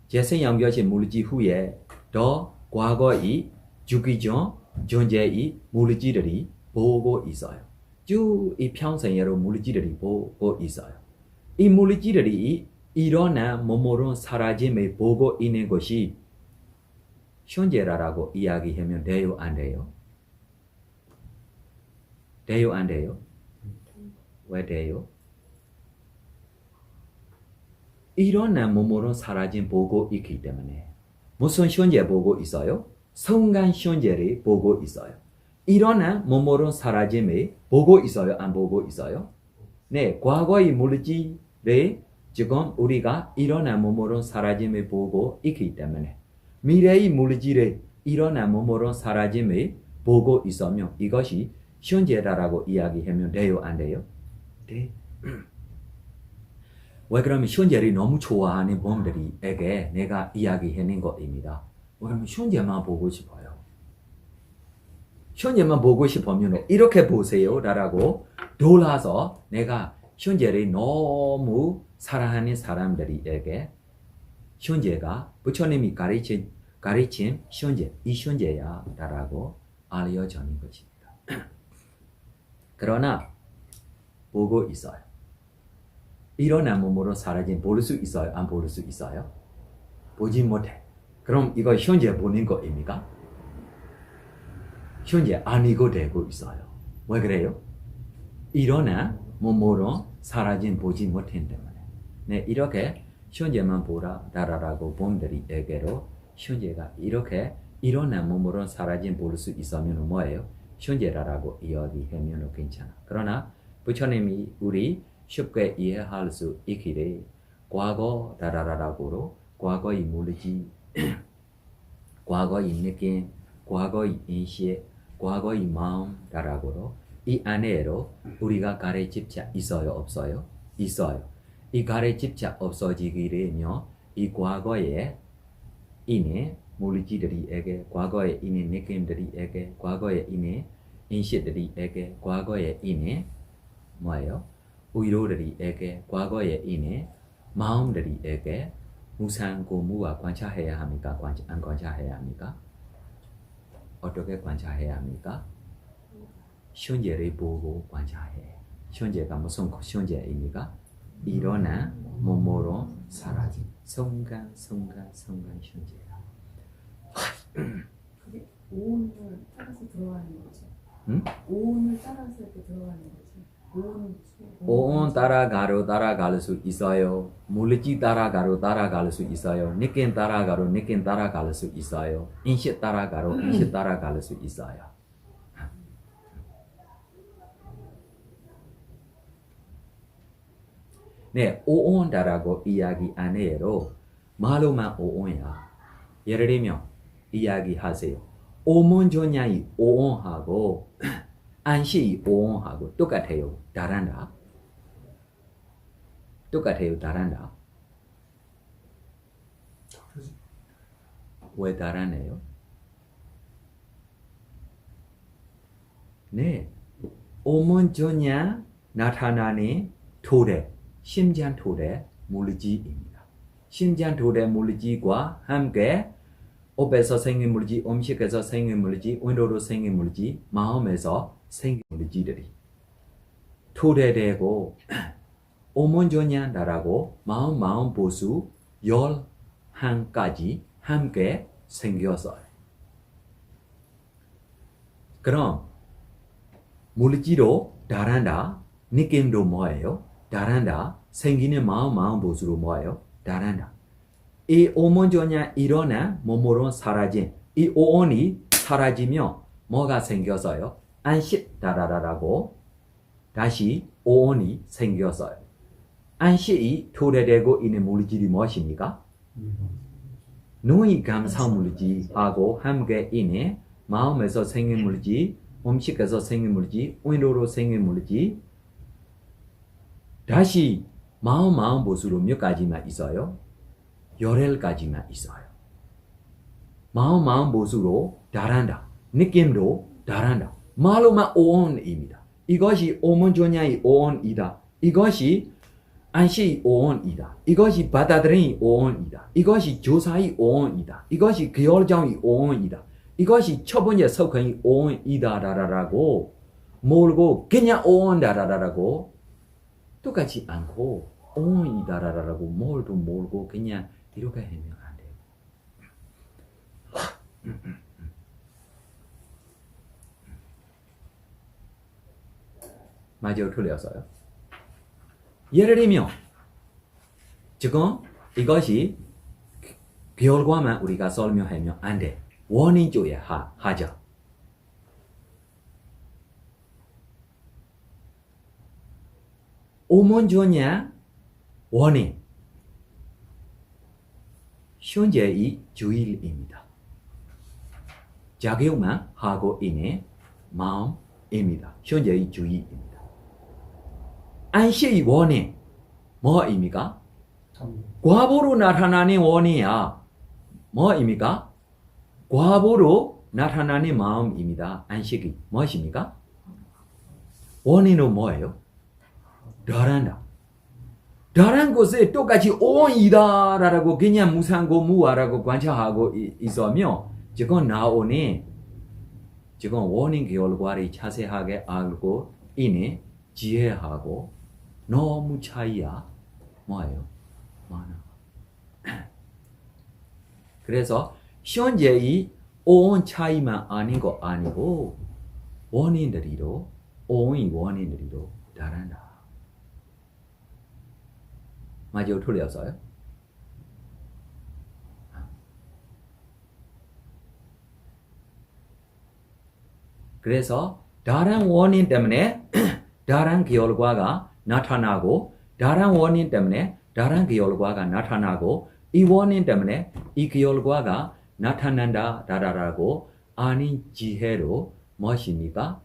재생 연결신 물질 후에 더 과거의 주기 전 존재의 물질들이 보고 있어요. 쭉 이 평생으로 물질들이 보고 있어요. 이 물질들이 일어난 몸으로 사라짐을 보고 있는 것이 현재라고 이야기하면 돼요, 안 돼요? 돼요, 안 돼요? 왜 돼요? 일어난 몸으로 사라짐 보고 있기 때문에 무슨 현재 보고 있어요? 순간 현재를 보고 있어요. 일어난 몸으로 사라짐을 보고 있어요, 안 보고 있어요? 네, 과거의 물질을 지금 우리가 일어난 몸으로 사라짐을 보고 있기 때문에 미래의 물질을 일어난 몸으로 사라짐을 보고 있으면 이것이 현재다라고 이야기하면 돼요, 안 돼요? 네. 왜 그러면 현재를 너무 좋아하는 분들에게 내가 이야기하는 것입니다. 왜 그러면 현재만 보고 싶어요. 현재만 보고 싶으면 이렇게 보세요 라고 돌아서 내가 현재를 너무 사랑하는 사람들에게 현재가 부처님이 가르친 현재, 이 현재야 라고 알려주는 것입니다. 그러나 보고 있어요. 일어난 몸으로 사라진 볼 수 있어요? 안 볼 수 있어요? 보지 못해. 그럼 이거 현재 보는 거입니까? 현재 아니고 되고 있어요. 왜 그래요? 일어난 몸으로 사라진 보지 못한 때문에. 네, 이렇게 현재만 보라 달아라고 봄들이에게로 현재가 이렇게 일어난 몸으로 사라진 볼 수 있으면 뭐예요? 현재라고 이야기하면 괜찮아. 그러나 부처님이 우리 쉽게 이해할 수 있기를 과거 다라라라고로 과거의 물질, 과거의 느낌, 과거의 인식, 과거의 마음 다라고로 이 안에로 우리가 가르침자 있어요 없어요? 있어요. 이 가르침자 없어지기를요 이 과거에 있는 물질들에게 과거에 있는 느낌들에게 과거에 있는 인식들에게 과거에 있는 뭐예요? 의료들에게 과거에 있는 마음들에게 무상고무와 관찰해야 합니까? 안 관찰해야 합니까? 어떻게 관찰해야 합니까? 현재를 보고 관찰해. 현재가 무슨 현재입니까? 일어난 몸으로 사라진 순간 현재야. 그게 오온을 따라서 들어가는 거죠. 응? 오온을 따라서 이렇게 들어가는 거죠. 오온 따라갈 수 있어요. 물질 따라갈 수 있어요. 느낌 따라갈 수 있어요. 인식 따라갈 수 있어요. 네, 오온다라고 이야기 안 해요. 말로만 오온이야. 예를 들면 이야기하세요. 오문조냐이 오온하고 안시이 오온하고 똑같아요. 다른다. 똑같아요. 다른다. 다르지. 왜 다르네요? 네, 오문조냐 나타나는 토대, 심장 토대 물질입니다. 심장 토대 물질과 함께 업에서 생긴 물질, 음식에서 생긴 물질, 운동으로 생긴 물질, 마음에서 생긴 물질들이 토대되고 오문조냐다라고 마음 보수 11가지 함께 생겼어요. 그럼 물질로 다른다. 느낌도 뭐예요? 다른다. 생기는 마음 보수로 뭐예요? 다른다. 이 오문조냐 일어나 몸으로 사라진 이 오온이 사라지면 뭐가 생겼어요? 안식다라라고 다시 오온이 생겼어요. 안식이 토대되고 있는 물질이 무엇입니까? 눈이 감상 물질하고 함께 있는 마음에서 생긴 물질, 음식에서 생긴 물질, 운동으로 생긴 물질. 다시 마음 보수로 몇 가지만 있어요? 11가지만 있어요. 마음 보수로 다른다. 느낌도 다른다. 말로만 오온입니다. 이것이 오문조냐의 오온이다. 이것이 안시의 오온이다. 이것이 받아들인 오온이다. 이것이 조사의 오온이다. 이것이 결정의 오온이다. 이것이 첫 번째 석헌의 오온이다라고 몰고 그냥 오온다라고 똑같지 않고 오온이다라고 몰도 몰고 그냥 이렇게 하면 안 돼요. 맞아요, 틀렸어요. 예를 들면 지금 이것이 결과만 우리가 설명하면 안 돼. 원인 쪽에 하자. 오문조냐 원인 현재의 주일입니다. 작용만 하고 있는 마음입니다. 현재의 주일입니다. 안식의 원인 뭐입니까? 과보로 나타나는 원인이야. 뭐입니까? 과보로 나타나는 마음입니다. 안식이 무엇입니까? 원인은 뭐예요? 다른다. 다른 곳에 똑같이 오온이다라고 그냥 무상고 무아라고 관찰하고 있으면 지금 나오는 지금 원인 결과를 자세하게 알고 있는 지혜하고 너무 차이야. 뭐예요? 많아. 그래서 현재의 오온 차이만 아닌 거 아니고 원인들이로 오온의 원인들이로 다른다. 맞아요? 틀렸어요? 그래서 다른 원인 때문에 다른 결과가 나타나고 다른 원인 때문에 다른 결과가 나타나고 이 원인 때문에 이 결과가 나타난다라고 아닌 지혜로 무엇입니까?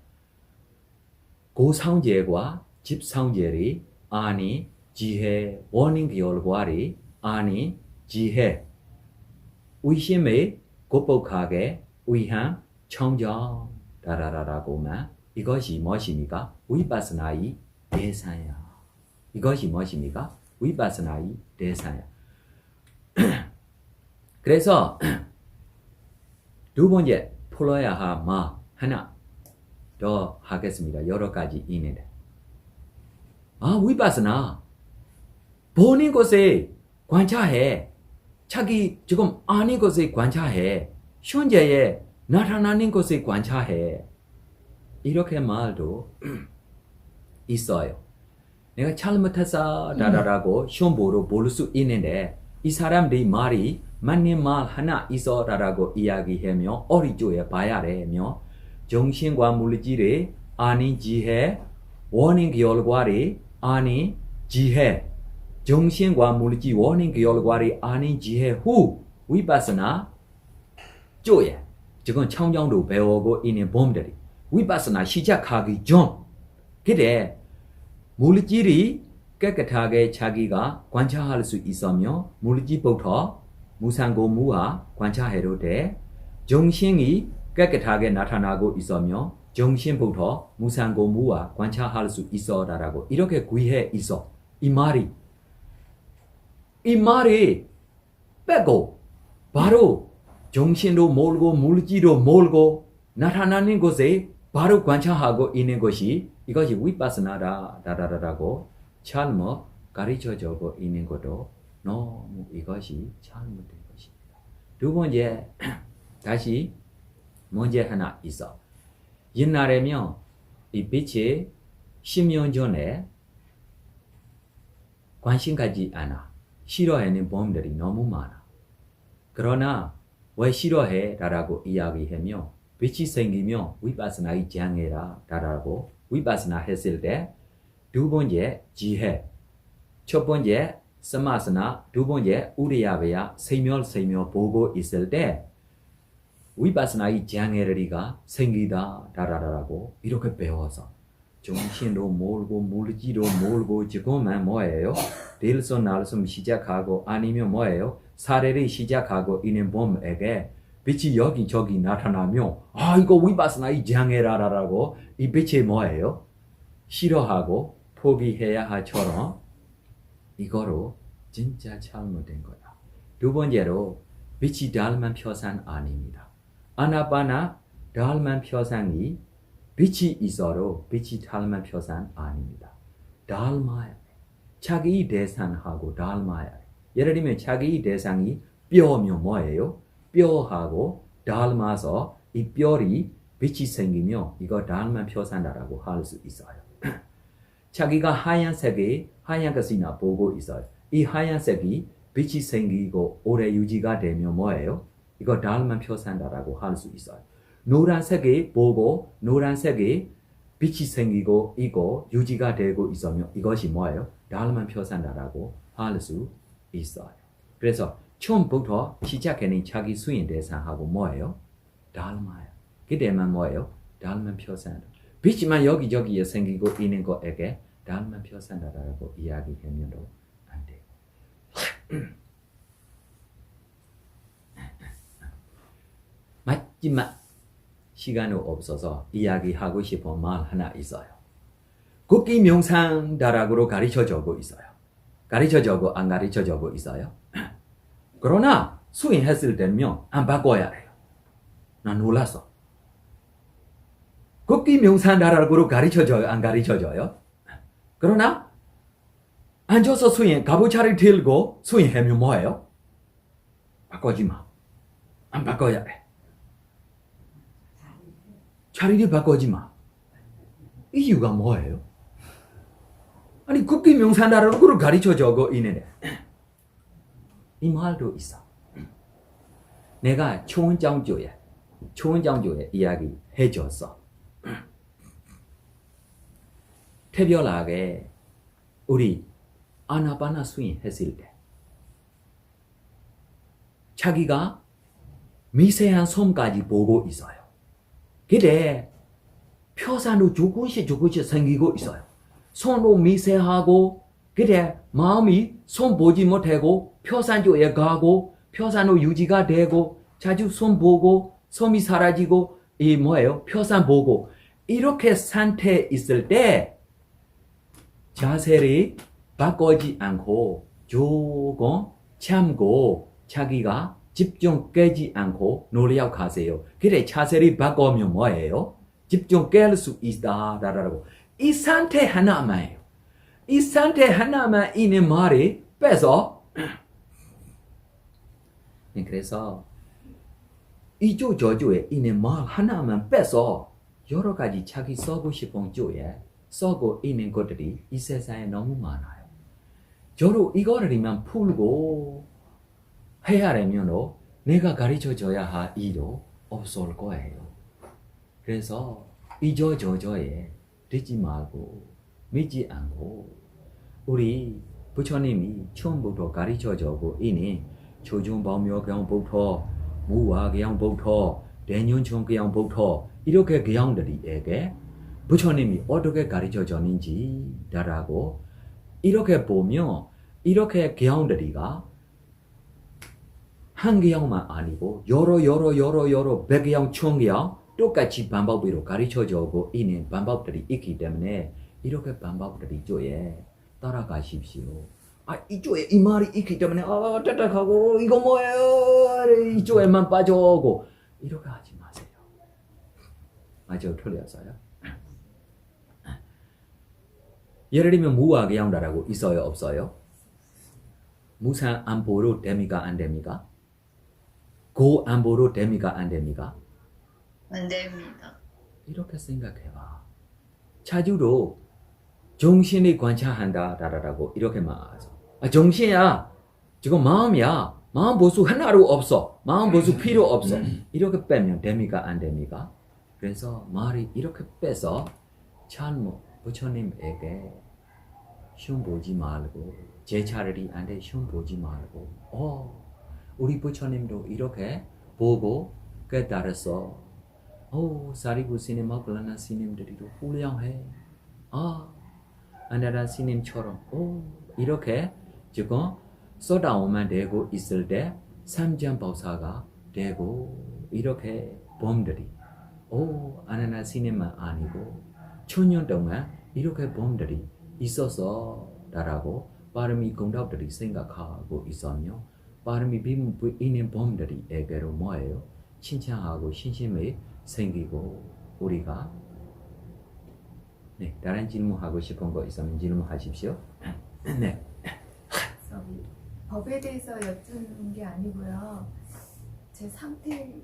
고상제과 집상제를 아닌 지혜, 원인 결과를 아닌 지혜, 의심을 극복하게 위한 청정다라라고만 이것이 무엇입니까? 위파스나의 대상이야. 이것이 무엇입니까? 위파스나의 대상이야. 그래서 두 번째 풀어야 할 말 하나 더 하겠습니다. 여러 가지 있는데. 위파스나 보는 것에 관찰해. 자기 지금 아닌 것에 관찰해. 현재에 나타나는 것에 관찰해. 이렇게 말도 있어요. 내가 잘못했어라고 시험 보러 볼 수 있는데 이 사람들이 말이 맞는 말 하나 있어라고 이야기하며 어리조에 봐야 되며 정신과 물질의 아닌 지혜, 원인 결과를 아닌 지혜, 정신과 물질 원인 결과를 아는 지혜 후 위파스나 쪼예 지금 청정도 배우고 있는 봄들이 위파스나 시작하기 전 그래 물질이 깨끗하게 자기가 관찰할 수 있으며 물질부터 무상고무와 관찰해도 돼 정신이 깨끗하게 나타나고 있으며 정신부터 무상고무와 관찰할 수 있어라고 이렇게 구해 있어 이 말이 빼고 바로 정신도 몰고 물질도 몰고 나타나는 것에 바로 관찰하고 있는 것이 이것이 위파스나다라고 잘못 가르쳐주고 있는 것도 너무 이것이 잘못된 것입니다. 두 번째 다시 문제 하나 있어. 옛날에면 이 빛이 10년 전에 관심 가지 않아. 싫어하는 범들이 너무 많아. 그러나 왜 싫어해? 라고 이야기하며 빛이 생기면 위파스나의 장애라 라고 위파스나 했을 때 두 번째 지혜, 첫 번째 스마스나 두 번째 우리야베야 세멸 보고 있을 때 위파스나의 장애가 생기다 라고 이렇게 배워서 정신도 몰고 물질도 몰고 지금은 뭐예요? 딜손 날숨 시작하고 아니면 뭐예요? 사례를 시작하고 있는 봄에게 빛이 여기저기 나타나며 아 이거 위파스나의 장애라라고 이 빛이 뭐예요? 싫어하고 포기해야 할처럼 이거로 진짜 잘못된 거다. 두 번째로 빛이 닮은 표상 아닙니다. 아나파나 닮은 표상이 빛이 있어도 빛이 닮은 표상 아닙니다. 닮아야 돼. 자기 대상하고 닮아야 돼. 예를 들면 자기 대상이 뼈면 뭐예요? 뼈하고 닮아서 이 뼈이 빛이 생기면 이거 닮은 표상이라고 할 수 있어요. 자기가 하얀색이 하얀 것이나 보고 있어요. 이 하얀색이 빛이 생기고 오래 유지가 되면 뭐예요? 이거 닮은 표상이라고 할 수 있어요. 노란색이 보고 노란색이 빛이 생기고 있고 유지가 되고 있으면 이것이 뭐예요? 닮은 표상이라고 할 수 있어요. 그래서 처음부터 시작하는 자기 수인 대상하고 뭐예요? 닮아요. 그때만 뭐예요? 닮은 표상. 빛이만 여기저기에 생기고 있는 것에게 닮은 표상이라고 이야기하면도 안 돼요. 마지막 시간이 없어서 이야기하고 싶은 말 하나 있어요. 걷기 명상 다락으로 가르쳐주고 있어요. 가르쳐주고 안 가르쳐주고 있어요. 그러나 수행했을 때면 안 바꿔야 해요. 난 놀랐어. 걷기 명상 다락으로 가르쳐줘요? 안 가르쳐줘요? 그러나 앉아서 수행, 가부차를 들고 수행하면 뭐예요? 바꾸지 마. 안 바꿔야 해. 자리를 바꾸지 마. 이유가 뭐예요? 아니 걷기 명상 다락으로 가르쳐주고 있는데 이 말도 있어. 내가 초원장조에 이야기 해줬어. 특별하게 우리 아나파나 수행 했을 때 자기가 미세한 섬까지 보고 있어요. 근데 표산도 조금씩 생기고 있어요. 손도 미세하고 그래 마음이 손 보지 못하고 표산 쪽에 가고 표산도 유지가 되고 자주 손 보고 손이 사라지고 이 뭐예요? 표산 보고 이렇게 상태 있을 때 자세를 바꾸지 않고 조금 참고 자기가 집중 깨지 않고 노력하세요. 그래 자세를 바꾸면 뭐예요? 집중 깰 수 있다라고. 이 상태 하나만이에요. 이 상태 하나만 있는 말이 빼서 그래서 이쪽 저쪽에 있는 말 하나만 빼서 여러 가지 자기 쓰고 싶은 쪽에 쓰고 있는 것들이 이 세상에 너무 많아요. 저로 이거를만 풀고 해야 하면 내가 가르쳐줘야 할 일도 없을 거예요. 그래서 이저저저에 듣지 말고 믿지 않고 우리 부처님이 처음부터 가르쳐주고 있는 조중법묘경 부터 무화경 부터 대년청경 부터 이렇게 경들이에게 부처님이 어떻게 가르쳐줬는지라고 이렇게 보면 이렇게 경들이가 한 개형만 아니고 여러 100개형, 1000개형 똑같이 방법으로 가르쳐주고 있는 방법들이 있기 때문에 이렇게 방법들이 이쪽에 따라가십시오. 이쪽에 이 말이 있기 때문에 딱딱하고 이거 뭐예요? 이쪽에만 빠져오고 이렇게 하지 마세요. 맞아요? 틀렸어요? 예를 들면 무화과양다라고 있어요? 없어요? 무산 안보로 됩니까? 안 됩니까? 고 안보로 됩니까? 안 됩니까? 안 됩니다. 이렇게 생각해봐. 자주로 정신이 관찰한다라고 이렇게 말하죠. 정신이야. 지금 마음이야. 마음 보수 하나도 없어. 마음 보수 필요 없어. 이렇게 빼면 됩니까? 안 됩니까? 그래서 말이 이렇게 빼서 참모 부처님에게 시험 보지 말고 제 차라리 안 돼 시험 보지 말고 우리 부처님도 이렇게 보고 깨달았어. 사리부 스님, 마블라나 스님들이도 훌륭해. 아나라 스님처럼 이렇게 지금 쏟아오만 되고 있을 때 삼전법사가 되고 이렇게 범들이 아나라 스님만 아니고 1000년 동안 이렇게 범들이 있어서 라고 빠름이 공덕들이 생각하고 있으며 빠름이 있는 범들이에게로 뭐예요? 칭찬하고 신심이 생기고 우리가 네, 다른 질문하고 싶은 거 있으면 질문하십시오. 네. 법에 대해서 여쭙는 게 아니고요. 제 상태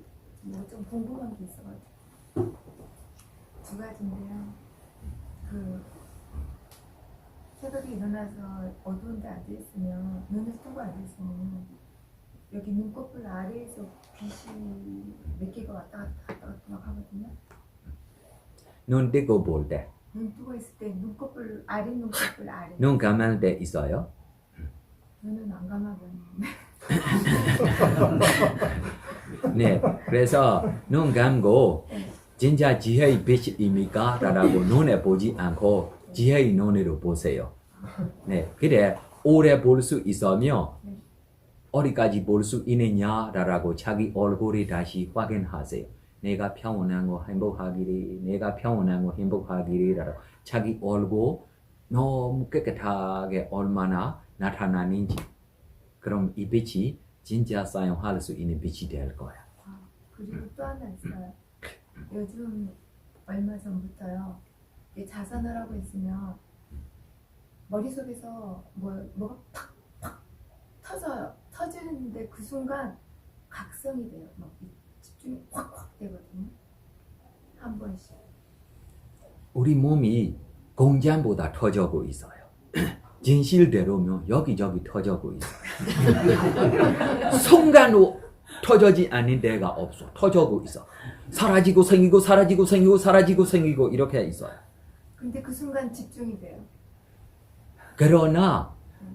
뭐 좀 궁금한 게 있어가지고 2가지인데요. 새벽에 일어나서 어두운 데 앉아있으면 눈을 뜨고 앉아있으면 여기 눈꺼풀 아래에서 빛이 몇 개가 왔다 갔다 막 하거든요. 눈 뜨고 볼 때. 눈 뜨고 있을 때 눈꺼풀 아래 눈 감을 때 있어요? 눈은 안 감아보는데. 네, 그래서 눈 감고 진짜 지혜의 빛입니까? 라고 눈에 보지 않고 지혜의 눈으로 보세요. 네, 그래 오래 볼 수 있으면 어디까지 볼 수 있느냐라고 자기 얼굴이 다시 확인하세요. 내가 평온하고 행복하기를, 내가 평온하고 행복하기를 자기 얼굴 너무 깨끗하게 얼마나 나타나는지 그럼 이 빛이 진짜 사용할 수 있는 빛이 될 거야. 그리고 또 하나 있어요. 요즘 얼마 전부터요. 자선을 하고 있으면 머릿속에서 뭐가 팍팍 터져요. 터지는데 그 순간 각성이 돼요. 막 집중이 확확 되거든요. 한 번씩. 우리 몸이 공장보다 터져고 있어요. 진실대로면 여기저기 터져고 있어요. 순간으로 터져지 않는 데가 없어. 터져고 있어. 사라지고 생기고 사라지고 생기고 사라지고 생기고 이렇게 있어요. 근데 그 순간 집중이 돼요. 그러나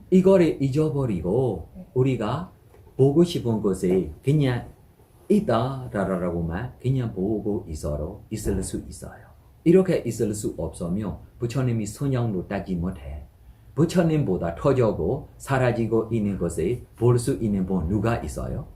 이거를 잊어버리고 우리가 보고 싶은 것에 그냥 있다라고만 그냥 보고 있을 수 있어요. 이렇게 있을 수 없으면 부처님이 선양도 따지 못해. 부처님보다 터져고 사라지고 있는 것에 볼 수 있는 분 누가 있어요?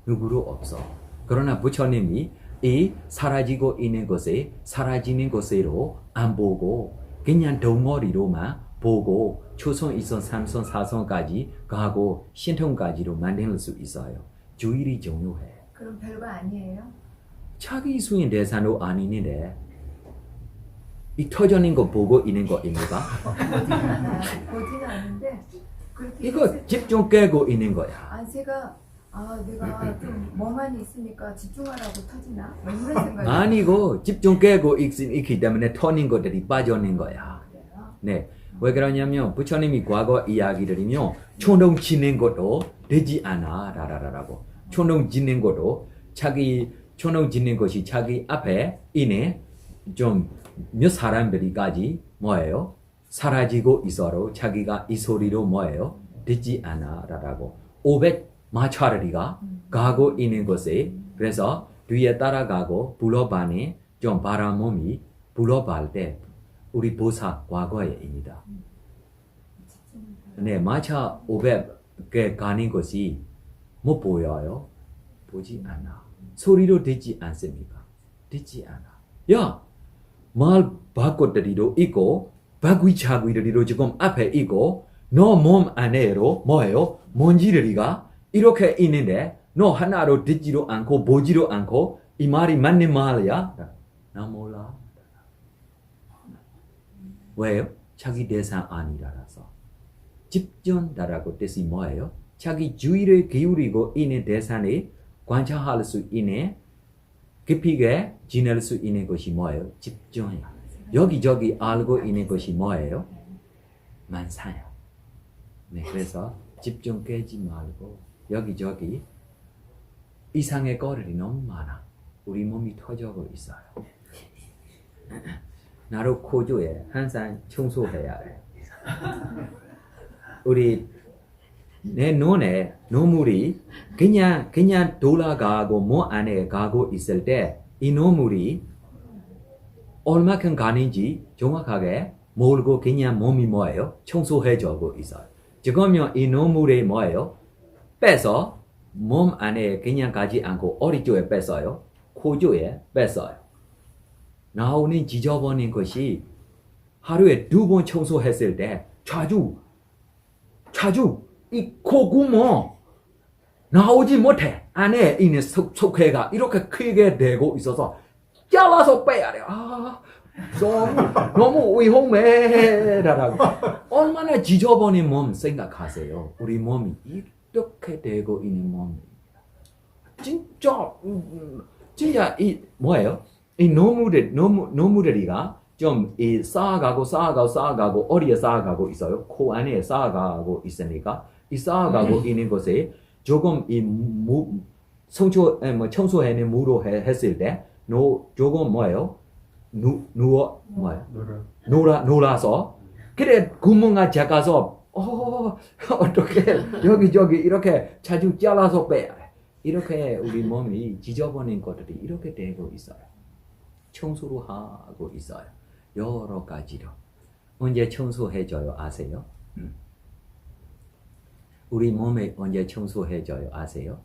누구도 없어. 그러나 부처님이 이 사라지고 있는 것에 사라지는 것으로 안 보고 그냥 덩어리로만 보고 초선, 이선, 삼선, 사선까지 가고 신통까지로 만들 수 있어요. 주일이 중요해. 그럼 별거 아니에요? 자기 수인 대사도 아니는데 이 터져있는 거 보고 있는 거입니까? 보지는 않는데 그렇게 이거 집중 깨고 있는 거야. 안세가 내가 좀 멍하니 있으니까 집중하라고 터지나? 뭐 이런 생각이 아니고 집중 깨고 있기 때문에 터진 것들이 빠져있는 거야. 네. 왜 그러냐면 부처님이 과거 이야기들이면 초동 짓는 것도 되지 않아 라라라고. 초동 짓는 것도 초동 짓는 것이 자기 앞에 있는 좀 몇 사람들이까지 뭐예요? 사라지고 있어도 자기가 이 소리로 뭐예요? 듣지 않아라고 500마차리가 가고 있는 곳에 그래서 뒤에 따라가고 불러봐니 좀 바라몸이 불러볼 때 우리 보사 과거에입니다. 네, 마차 500개 가는 곳이 못 보여요? 보지 않아. 소리로 듣지 않습니까? 듣지 않아. 야, 말 바꿔들이로 있고 바퀴차기들이로 지금 앞에 있고 너 몸 안에로 뭐예요? 먼지들이가 이렇게 있는데 너 하나로 듣지도 않고 보지도 않고 이 말이 맞는 말이야? 나 몰라. 왜요? 자기 대상 아니라서. 집중다라고 뜻이 뭐예요? 자기 주의를 기울이고 있는 대상에 관찰할 수 있는 깊이게 지낼 수 있는 것이 뭐예요? 집중이야. 여기저기 알고 있는 것이 뭐예요? 만사야. 네, 그래서 집중 깨지 말고 여기저기 이상의 거리가 너무 많아. 우리 몸이 터져고 있어요. 나로 코조에 항상 청소해야 해. 우리 내 눈에 눈물이 그냥 돌아가고 몸 안에 가고 있을 때 이 눈물이 얼마큼 가는지 정확하게 모르고 그냥 몸이 뭐예요? 청소해주고 있어요. 지금요 이 눈물이 뭐예요? 빼서 몸 안에 그냥 가지 않고 어디 쪽에 뺐어요? 코 쪽에 뺐어요. 나오는 지저분한 것이 하루에 2번 청소했을 때 자주 이 코구멍 나오지 못해. 안에 있는 속회가 이렇게 크게 되고 있어서 잘라서 빼야 돼요. 너무 위험해라고. 얼마나 지저분한 몸 생각하세요. 우리 몸이 이렇게 되고 있는 몸입니다. 진짜 이 뭐예요? 이 노무들이가 좀 이 쌓아가고 어디에 쌓아가고 있어요? 코 안에 쌓아가고 있으니까 이 쌓아가고 있는 곳에 조금 이 청소해는 무로 했을 때 조금 뭐예요? 놀아서 그래 구멍을 작아서 어떻게 여기저기 이렇게 자주 잘라서 빼야 돼. 이렇게 우리 몸이 지저분한 것들이 이렇게 되고 있어요. 청소를 하고 있어요. 여러 가지로. 언제 청소해줘요 아세요? 우리 몸에 언제 청소해줘요 아세요?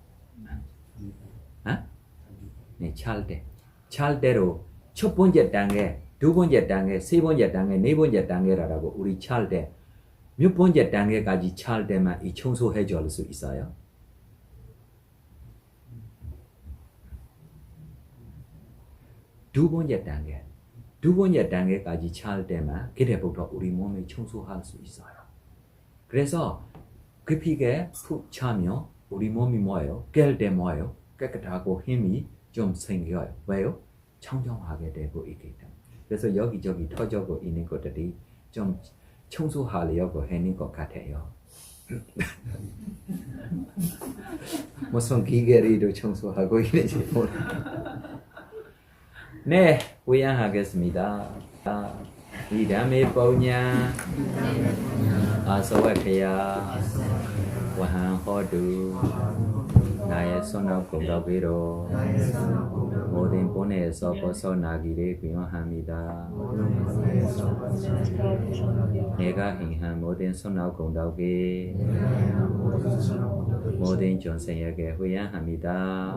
네, 잘 때로 첫 번째 단계, 두 번째 단계, 세 번째 단계, 네 번째 단계라고 우리 잘 때 몇 번째 단계까지 잘 때만 이 청소해줄 수 있어요? 두 번째 단계까지 잘 때만 그때부터 우리 몸에 청소할 수 있어요. 그래서 깊이게 푹 차면 우리 몸이 뭐예요? 깰 때 뭐예요? 깨끗하고 힘이 좀 생겨요. 왜요? 청정하게 되고 있기 때문에. 그래서 여기저기 터져고 있는 것들이 좀 청소하려고 하는 것 같아요. 무슨 기계로 청소하고 있는지 모르겠어요. 네, 후양하겠습니다. 이담의 뽀냐 아소와케야 와한호두 나의 손을 공덕위로 모든 본에서 벗어나기를 기원합니다. 내가 행한 모든 손을 공덕이 모든 전생에게 후양합니다.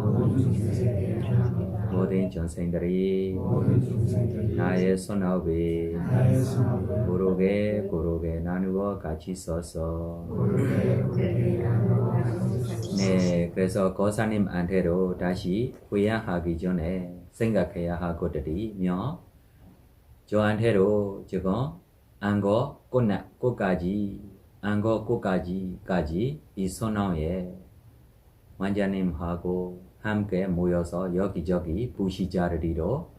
모든 전생들이 나의 손업이 고르게 나누어 같이 써서 네, 그래서 거사님한테로 다시 후양하기 전에 생각해야 할 것들이며 저한테로 지금 안거 끝까지 이 선언에 원장님하고 함께 모여서 여기저기 부시자리로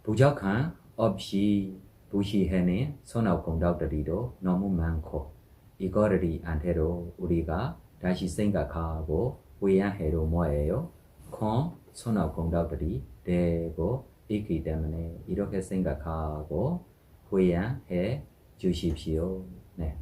부족한 없이 부시해낸 선업공덕들이도 너무 많고 이거를 한테로 우리가 다시 생각하고 후양해로 뭐예요? 큰 선업공덕들이 되고 있기 때문에 이렇게 생각하고 보양해 주십시오. 네.